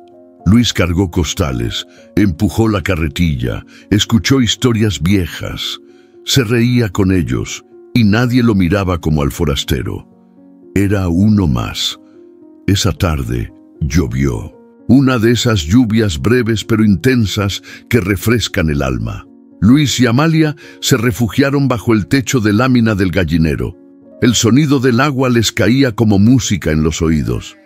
Luis cargó costales, empujó la carretilla, escuchó historias viejas, se reía con ellos y nadie lo miraba como al forastero. Era uno más. Esa tarde llovió. Una de esas lluvias breves pero intensas que refrescan el alma. Luis y Amalia se refugiaron bajo el techo de lámina del gallinero. El sonido del agua les caía como música en los oídos.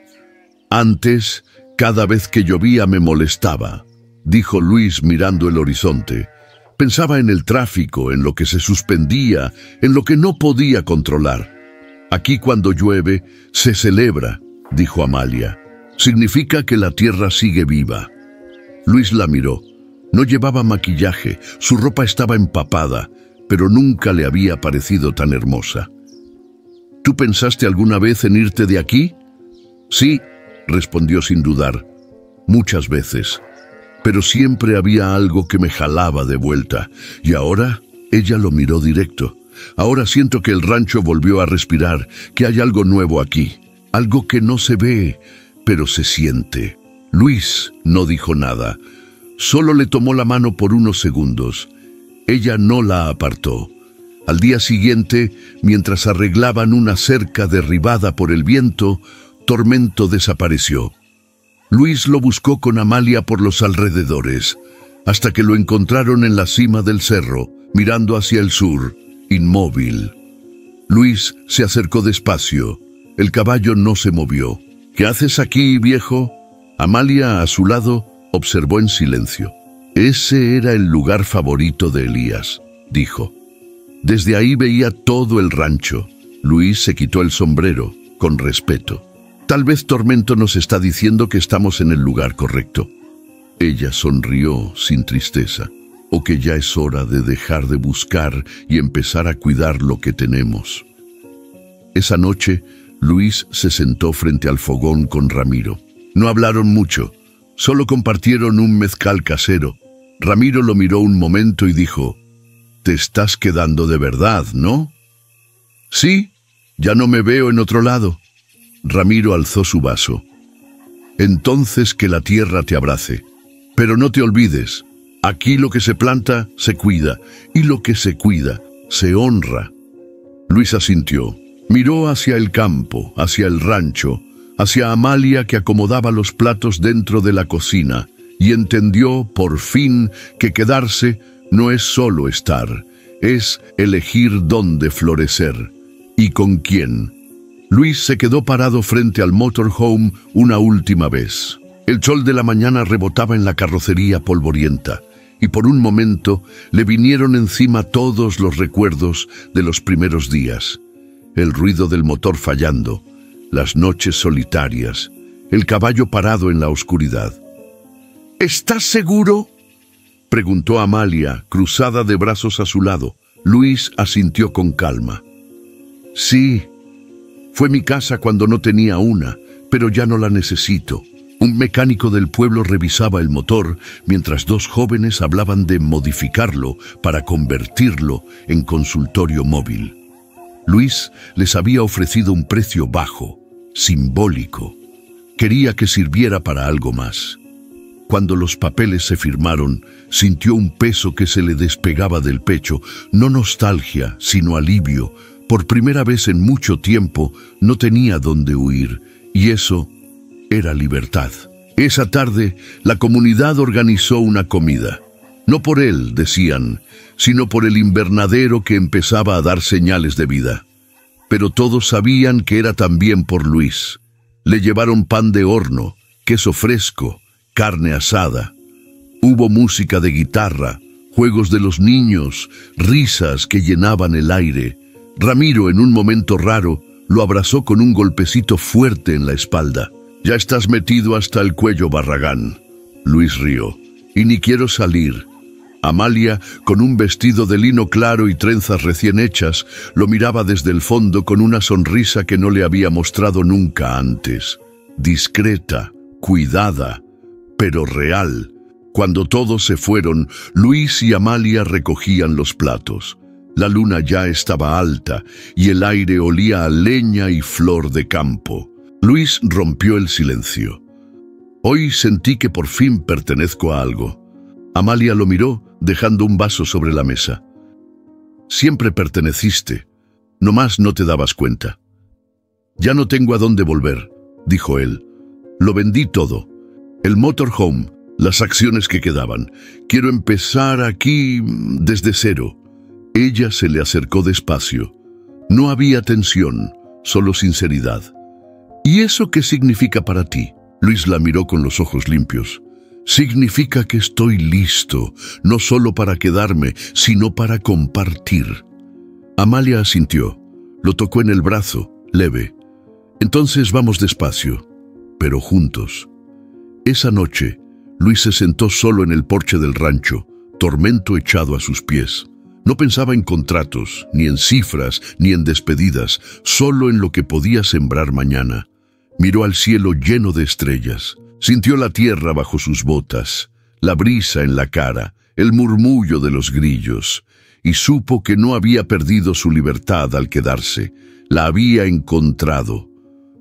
Antes, cada vez que llovía me molestaba, dijo Luis mirando el horizonte. Pensaba en el tráfico, en lo que se suspendía, en lo que no podía controlar. Aquí cuando llueve, se celebra, dijo Amalia. Significa que la tierra sigue viva. Luis la miró. No llevaba maquillaje, su ropa estaba empapada, pero nunca le había parecido tan hermosa. ¿Tú pensaste alguna vez en irte de aquí? Sí, respondió sin dudar. Muchas veces. Pero siempre había algo que me jalaba de vuelta. Y ahora, ella lo miró directo. Ahora siento que el rancho volvió a respirar, que hay algo nuevo aquí. Algo que no se ve, pero se siente. Luis no dijo nada. Solo le tomó la mano por unos segundos. Ella no la apartó. Al día siguiente, mientras arreglaban una cerca derribada por el viento, Tormento desapareció. Luis lo buscó con Amalia por los alrededores, hasta que lo encontraron en la cima del cerro, mirando hacia el sur, inmóvil. Luis se acercó despacio. El caballo no se movió. ¿Qué haces aquí, viejo? Amalia, a su lado, observó en silencio. Ese era el lugar favorito de Elías, dijo. Desde ahí veía todo el rancho. Luis se quitó el sombrero, con respeto. Tal vez Tormento nos está diciendo que estamos en el lugar correcto. Ella sonrió sin tristeza. O que ya es hora de dejar de buscar y empezar a cuidar lo que tenemos. Esa noche, Luis se sentó frente al fogón con Ramiro. No hablaron mucho, solo compartieron un mezcal casero. Ramiro lo miró un momento y dijo, «Te estás quedando de verdad, ¿no?» «Sí, ya no me veo en otro lado». Ramiro alzó su vaso. «Entonces que la tierra te abrace. Pero no te olvides, aquí lo que se planta, se cuida, y lo que se cuida, se honra». Luis asintió. Miró hacia el campo, hacia el rancho, hacia Amalia que acomodaba los platos dentro de la cocina, y entendió, por fin, que quedarse no es solo estar, es elegir dónde florecer, y con quién. Luis se quedó parado frente al motorhome una última vez. El sol de la mañana rebotaba en la carrocería polvorienta, y por un momento le vinieron encima todos los recuerdos de los primeros días. El ruido del motor fallando, las noches solitarias, el caballo parado en la oscuridad. «¿Estás seguro?», preguntó Amalia, cruzada de brazos a su lado. Luis asintió con calma. «Sí, fue mi casa cuando no tenía una, pero ya no la necesito». Un mecánico del pueblo revisaba el motor mientras dos jóvenes hablaban de modificarlo para convertirlo en consultorio móvil. Luis les había ofrecido un precio bajo, simbólico. Quería que sirviera para algo más. Cuando los papeles se firmaron, sintió un peso que se le despegaba del pecho, no nostalgia, sino alivio. Por primera vez en mucho tiempo no tenía dónde huir, y eso era libertad. Esa tarde, la comunidad organizó una comida. No por él, decían, sino por el invernadero que empezaba a dar señales de vida. Pero todos sabían que era también por Luis. Le llevaron pan de horno, queso fresco, carne asada. Hubo música de guitarra, juegos de los niños, risas que llenaban el aire. Ramiro, en un momento raro, lo abrazó con un golpecito fuerte en la espalda. «Ya estás metido hasta el cuello, Barragán». Luis rió. «Y ni quiero salir». Amalia, con un vestido de lino claro y trenzas recién hechas, lo miraba desde el fondo con una sonrisa que no le había mostrado nunca antes. Discreta, cuidada, pero real. Cuando todos se fueron, Luis y Amalia recogían los platos. La luna ya estaba alta y el aire olía a leña y flor de campo. Luis rompió el silencio. «Hoy sentí que por fin pertenezco a algo». Amalia lo miró, dejando un vaso sobre la mesa. «Siempre perteneciste, nomás no te dabas cuenta». «Ya no tengo a dónde volver», dijo él. «Lo vendí todo. El motorhome, las acciones que quedaban. Quiero empezar aquí desde cero. Ella se le acercó despacio. No había tensión, solo sinceridad. ¿Y eso qué significa para ti? Luis la miró con los ojos limpios. Significa que estoy listo, no solo para quedarme, sino para compartir. Amalia asintió. Lo tocó en el brazo, leve. Entonces vamos despacio, pero juntos. Esa noche, Luis se sentó solo en el porche del rancho, Tormento echado a sus pies. No pensaba en contratos, ni en cifras, ni en despedidas, solo en lo que podía sembrar mañana. Miró al cielo lleno de estrellas. Sintió la tierra bajo sus botas, la brisa en la cara, el murmullo de los grillos, y supo que no había perdido su libertad al quedarse, la había encontrado.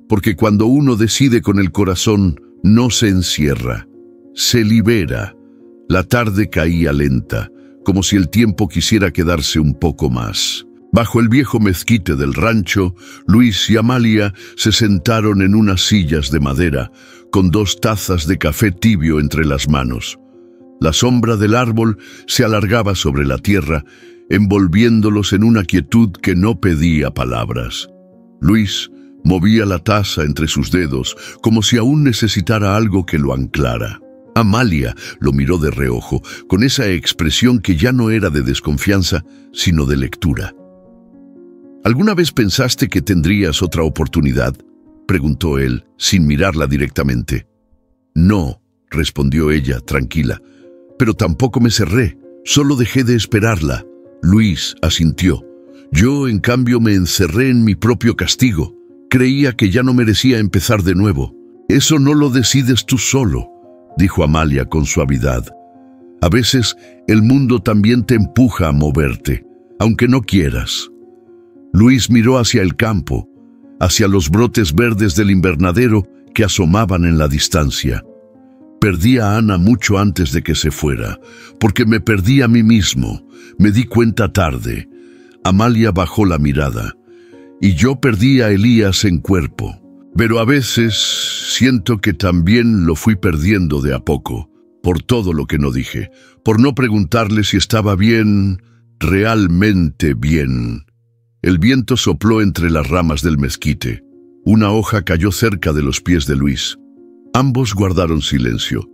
Porque cuando uno decide con el corazón, no se encierra, se libera. La tarde caía lenta, como si el tiempo quisiera quedarse un poco más. Bajo el viejo mezquite del rancho, Luis y Amalia se sentaron en unas sillas de madera, con 2 tazas de café tibio entre las manos. La sombra del árbol se alargaba sobre la tierra, envolviéndolos en una quietud que no pedía palabras. Luis movía la taza entre sus dedos, como si aún necesitara algo que lo anclara. Amalia lo miró de reojo, con esa expresión que ya no era de desconfianza, sino de lectura. ¿Alguna vez pensaste que tendrías otra oportunidad?, preguntó él, sin mirarla directamente. No, respondió ella, tranquila, pero tampoco me cerré, solo dejé de esperarla. Luis asintió. Yo, en cambio, me encerré en mi propio castigo. Creía que ya no merecía empezar de nuevo. Eso no lo decides tú solo, dijo Amalia con suavidad. A veces el mundo también te empuja a moverte, aunque no quieras. Luis miró hacia el campo, hacia los brotes verdes del invernadero que asomaban en la distancia. Perdí a Ana mucho antes de que se fuera, porque me perdí a mí mismo. Me di cuenta tarde. Amalia bajó la mirada. Y yo perdí a Elías en cuerpo. Pero a veces siento que también lo fui perdiendo de a poco, por todo lo que no dije, por no preguntarle si estaba bien, realmente bien. El viento sopló entre las ramas del mezquite. Una hoja cayó cerca de los pies de Luis. Ambos guardaron silencio.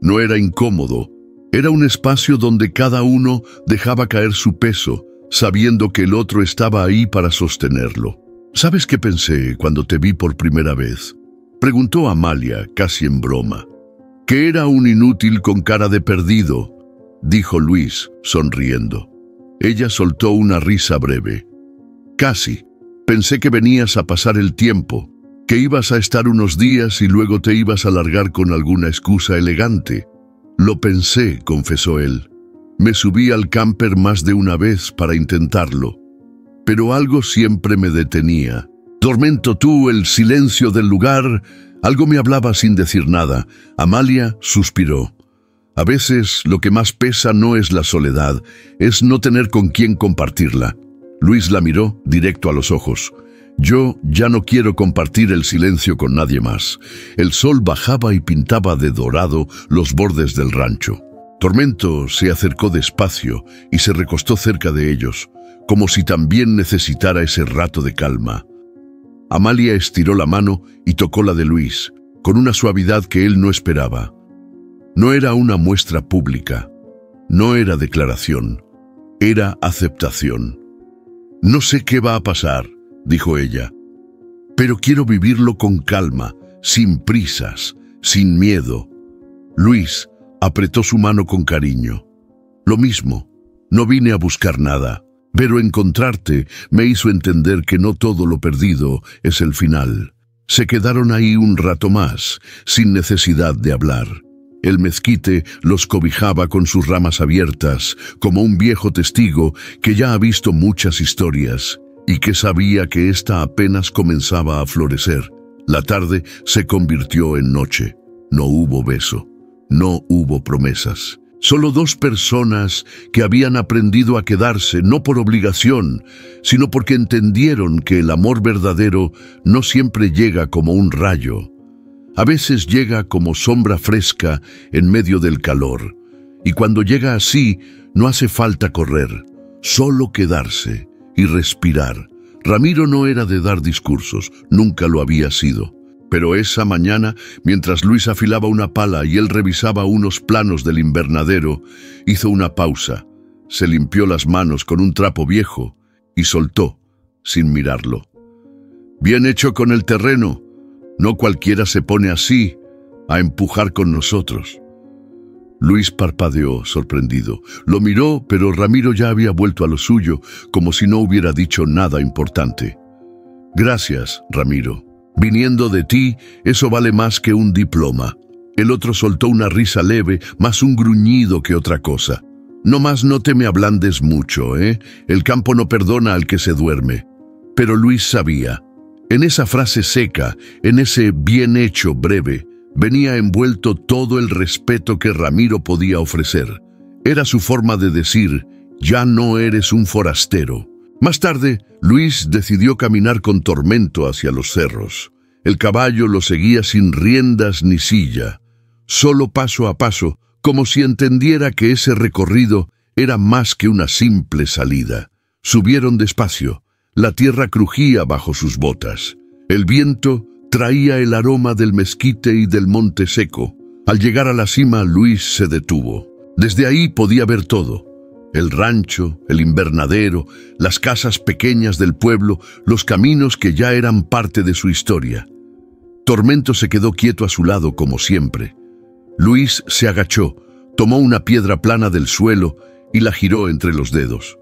No era incómodo, era un espacio donde cada uno dejaba caer su peso, sabiendo que el otro estaba ahí para sostenerlo. ¿Sabes qué pensé cuando te vi por primera vez?, preguntó Amalia, casi en broma. Que era un inútil con cara de perdido, dijo Luis, sonriendo. Ella soltó una risa breve. Casi. Pensé que venías a pasar el tiempo, que ibas a estar unos días y luego te ibas a largar con alguna excusa elegante. Lo pensé, confesó él. Me subí al camper más de una vez para intentarlo. Pero algo siempre me detenía. Tormento tú, el silencio del lugar. Algo me hablaba sin decir nada. Amalia suspiró. A veces lo que más pesa no es la soledad, es no tener con quién compartirla. Luis la miró directo a los ojos. Yo ya no quiero compartir el silencio con nadie más. El sol bajaba y pintaba de dorado los bordes del rancho. Tormento se acercó despacio y se recostó cerca de ellos, como si también necesitara ese rato de calma. Amalia estiró la mano y tocó la de Luis, con una suavidad que él no esperaba. No era una muestra pública, no era declaración, era aceptación. No sé qué va a pasar, dijo ella, pero quiero vivirlo con calma, sin prisas, sin miedo. Luis apretó su mano con cariño. Lo mismo, no vine a buscar nada, pero encontrarte me hizo entender que no todo lo perdido es el final. Se quedaron ahí un rato más, sin necesidad de hablar. El mezquite los cobijaba con sus ramas abiertas, como un viejo testigo que ya ha visto muchas historias y que sabía que ésta apenas comenzaba a florecer. La tarde se convirtió en noche. No hubo beso, no hubo promesas. Solo 2 personas que habían aprendido a quedarse, no por obligación, sino porque entendieron que el amor verdadero no siempre llega como un rayo. A veces llega como sombra fresca en medio del calor, y cuando llega así, no hace falta correr, solo quedarse y respirar. Ramiro no era de dar discursos, nunca lo había sido. Pero esa mañana, mientras Luis afilaba una pala y él revisaba unos planos del invernadero, hizo una pausa, se limpió las manos con un trapo viejo y soltó, sin mirarlo. Bien hecho con el terreno. No cualquiera se pone así, a empujar con nosotros. Luis parpadeó, sorprendido. Lo miró, pero Ramiro ya había vuelto a lo suyo, como si no hubiera dicho nada importante. Gracias, Ramiro. Viniendo de ti, eso vale más que un diploma. El otro soltó una risa leve, más un gruñido que otra cosa. No más no te me ablandes mucho, ¿eh? El campo no perdona al que se duerme. Pero Luis sabía. En esa frase seca, en ese bien hecho breve, venía envuelto todo el respeto que Ramiro podía ofrecer. Era su forma de decir, ya no eres un forastero. Más tarde, Luis decidió caminar con Tormento hacia los cerros. El caballo lo seguía sin riendas ni silla, solo paso a paso, como si entendiera que ese recorrido era más que una simple salida. Subieron despacio. La tierra crujía bajo sus botas. El viento traía el aroma del mezquite y del monte seco. Al llegar a la cima, Luis se detuvo. Desde ahí podía ver todo. El rancho, el invernadero, las casas pequeñas del pueblo, los caminos que ya eran parte de su historia. Tormento se quedó quieto a su lado como siempre. Luis se agachó, tomó una piedra plana del suelo y la giró entre los dedos.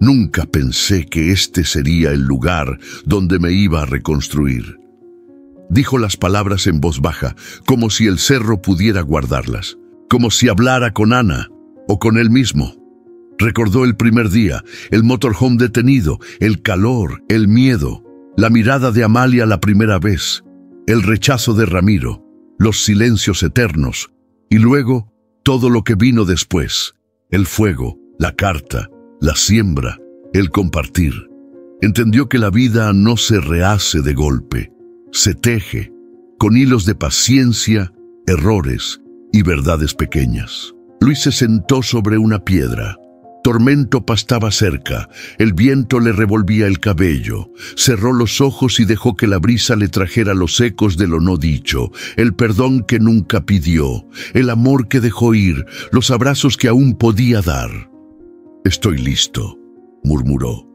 Nunca pensé que este sería el lugar donde me iba a reconstruir. Dijo las palabras en voz baja, como si el cerro pudiera guardarlas, como si hablara con Ana o con él mismo. Recordó el primer día, el motorhome detenido, el calor, el miedo, la mirada de Amalia la primera vez, el rechazo de Ramiro, los silencios eternos, y luego todo lo que vino después, el fuego, la carta, la siembra, el compartir. Entendió que la vida no se rehace de golpe, se teje, con hilos de paciencia, errores y verdades pequeñas. Luis se sentó sobre una piedra. Tormento pastaba cerca, el viento le revolvía el cabello. Cerró los ojos y dejó que la brisa le trajera los ecos de lo no dicho, el perdón que nunca pidió, el amor que dejó ir, los abrazos que aún podía dar. «Estoy listo», murmuró.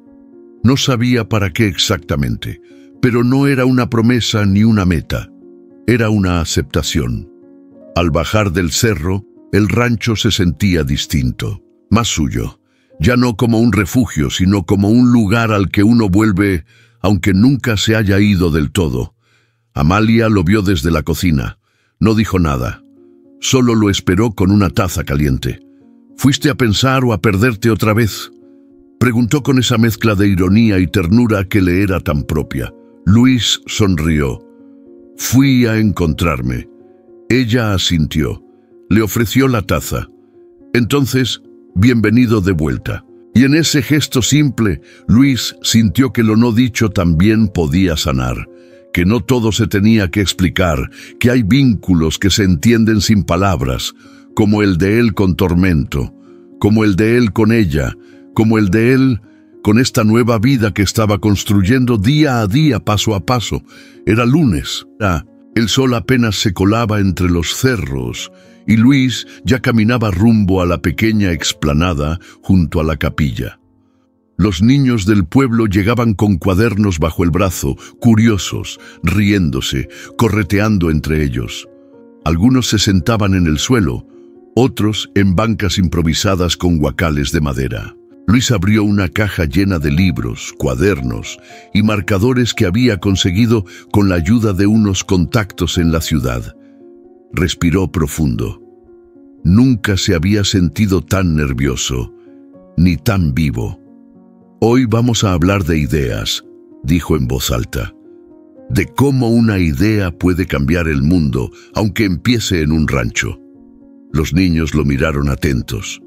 No sabía para qué exactamente, pero no era una promesa ni una meta. Era una aceptación. Al bajar del cerro, el rancho se sentía distinto, más suyo. Ya no como un refugio, sino como un lugar al que uno vuelve, aunque nunca se haya ido del todo. Amalia lo vio desde la cocina. No dijo nada. Solo lo esperó con una taza caliente. «¿Fuiste a pensar o a perderte otra vez?», preguntó con esa mezcla de ironía y ternura que le era tan propia. Luis sonrió. «Fui a encontrarme». Ella asintió. Le ofreció la taza. «Entonces, bienvenido de vuelta». Y en ese gesto simple, Luis sintió que lo no dicho también podía sanar, que no todo se tenía que explicar, que hay vínculos que se entienden sin palabras, como el de él con Tormento, como el de él con ella, como el de él con esta nueva vida que estaba construyendo día a día, paso a paso. Era lunes. El sol apenas se colaba entre los cerros y Luis ya caminaba rumbo a la pequeña explanada junto a la capilla. Los niños del pueblo llegaban con cuadernos bajo el brazo, curiosos, riéndose, correteando entre ellos. Algunos se sentaban en el suelo, otros en bancas improvisadas con guacales de madera. Luis abrió una caja llena de libros, cuadernos y marcadores que había conseguido con la ayuda de unos contactos en la ciudad. Respiró profundo. Nunca se había sentido tan nervioso, ni tan vivo. «Hoy vamos a hablar de ideas», dijo en voz alta. «De cómo una idea puede cambiar el mundo, aunque empiece en un rancho». Los niños lo miraron atentos.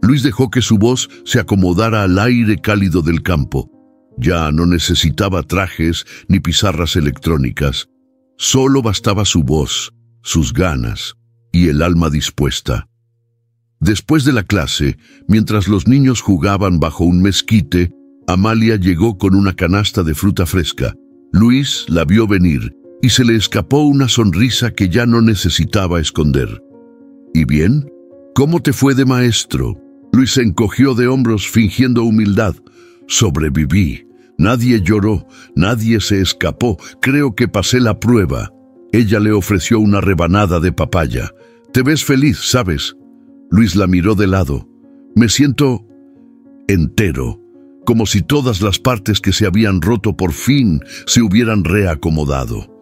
Luis dejó que su voz se acomodara al aire cálido del campo. Ya no necesitaba trajes ni pizarras electrónicas. Solo bastaba su voz, sus ganas y el alma dispuesta. Después de la clase, mientras los niños jugaban bajo un mezquite, Amalia llegó con una canasta de fruta fresca. Luis la vio venir y se le escapó una sonrisa que ya no necesitaba esconder. ¿Y bien? ¿Cómo te fue de maestro? Luis se encogió de hombros fingiendo humildad. Sobreviví. Nadie lloró, nadie se escapó. Creo que pasé la prueba. Ella le ofreció una rebanada de papaya. Te ves feliz, ¿sabes? Luis la miró de lado. Me siento entero, como si todas las partes que se habían roto por fin se hubieran reacomodado.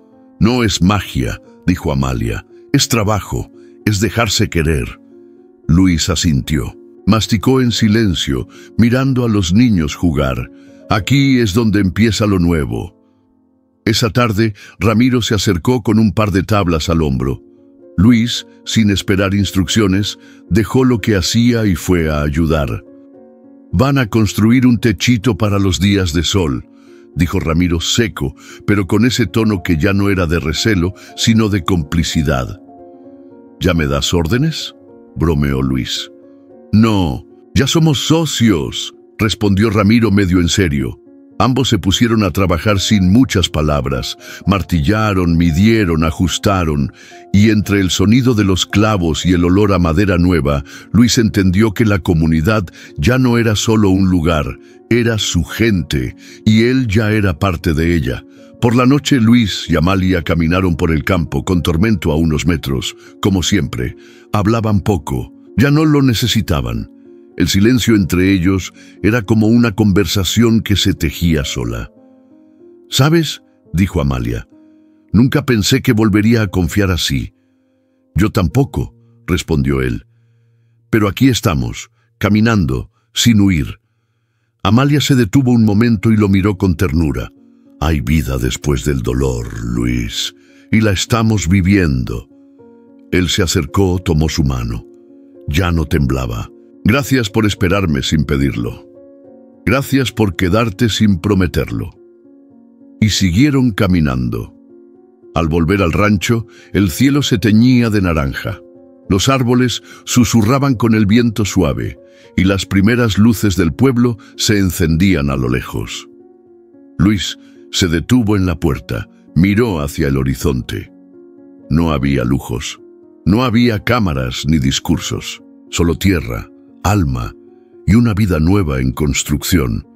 No es magia, dijo Amalia. Es trabajo, es dejarse querer. Luis asintió. Masticó en silencio, mirando a los niños jugar. Aquí es donde empieza lo nuevo. Esa tarde, Ramiro se acercó con un par de tablas al hombro. Luis, sin esperar instrucciones, dejó lo que hacía y fue a ayudar. Van a construir un techito para los días de sol, dijo Ramiro seco, pero con ese tono que ya no era de recelo, sino de complicidad. ¿Ya me das órdenes?, bromeó Luis. No, ya somos socios, respondió Ramiro medio en serio. Ambos se pusieron a trabajar sin muchas palabras. Martillaron, midieron, ajustaron, y entre el sonido de los clavos y el olor a madera nueva, Luis entendió que la comunidad ya no era solo un lugar, era su gente, y él ya era parte de ella. Por la noche Luis y Amalia caminaron por el campo con Tormento a unos metros, como siempre. Hablaban poco, ya no lo necesitaban. El silencio entre ellos era como una conversación que se tejía sola. «¿Sabes?», dijo Amalia, «nunca pensé que volvería a confiar así». «Yo tampoco», respondió él. «Pero aquí estamos, caminando, sin huir». Amalia se detuvo un momento y lo miró con ternura. «Hay vida después del dolor, Luis, y la estamos viviendo». Él se acercó, tomó su mano. Ya no temblaba. «Gracias por esperarme sin pedirlo. Gracias por quedarte sin prometerlo». Y siguieron caminando. Al volver al rancho, el cielo se teñía de naranja. Los árboles susurraban con el viento suave, y las primeras luces del pueblo se encendían a lo lejos. Luis se detuvo en la puerta, miró hacia el horizonte. No había lujos, no había cámaras ni discursos, solo tierra, alma y una vida nueva en construcción.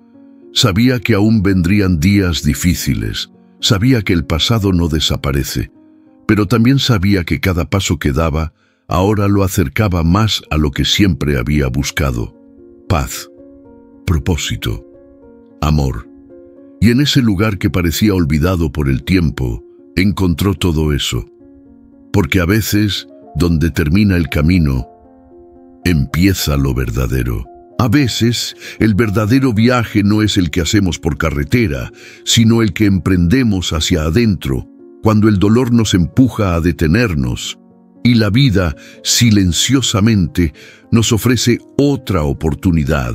Sabía que aún vendrían días difíciles, sabía que el pasado no desaparece, pero también sabía que cada paso que daba ahora lo acercaba más a lo que siempre había buscado: paz, propósito, amor. Y en ese lugar que parecía olvidado por el tiempo, encontró todo eso. Porque a veces, donde termina el camino, empieza lo verdadero. A veces, el verdadero viaje no es el que hacemos por carretera, sino el que emprendemos hacia adentro, cuando el dolor nos empuja a detenernos, y la vida, silenciosamente, nos ofrece otra oportunidad.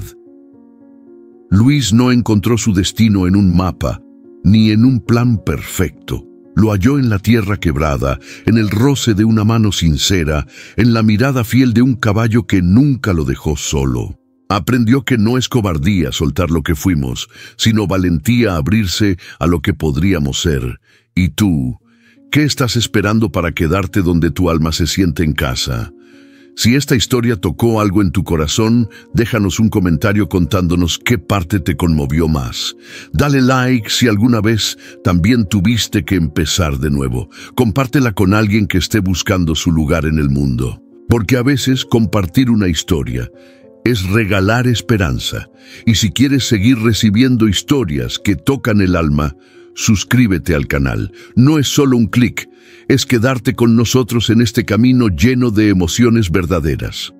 Luis no encontró su destino en un mapa, ni en un plan perfecto. Lo halló en la tierra quebrada, en el roce de una mano sincera, en la mirada fiel de un caballo que nunca lo dejó solo. Aprendió que no es cobardía soltar lo que fuimos, sino valentía abrirse a lo que podríamos ser. ¿Y tú? ¿Qué estás esperando para quedarte donde tu alma se siente en casa? Si esta historia tocó algo en tu corazón, déjanos un comentario contándonos qué parte te conmovió más. Dale like si alguna vez también tuviste que empezar de nuevo. Compártela con alguien que esté buscando su lugar en el mundo. Porque a veces compartir una historia es regalar esperanza. Y si quieres seguir recibiendo historias que tocan el alma, suscríbete al canal. No es solo un clic, es quedarte con nosotros en este camino lleno de emociones verdaderas.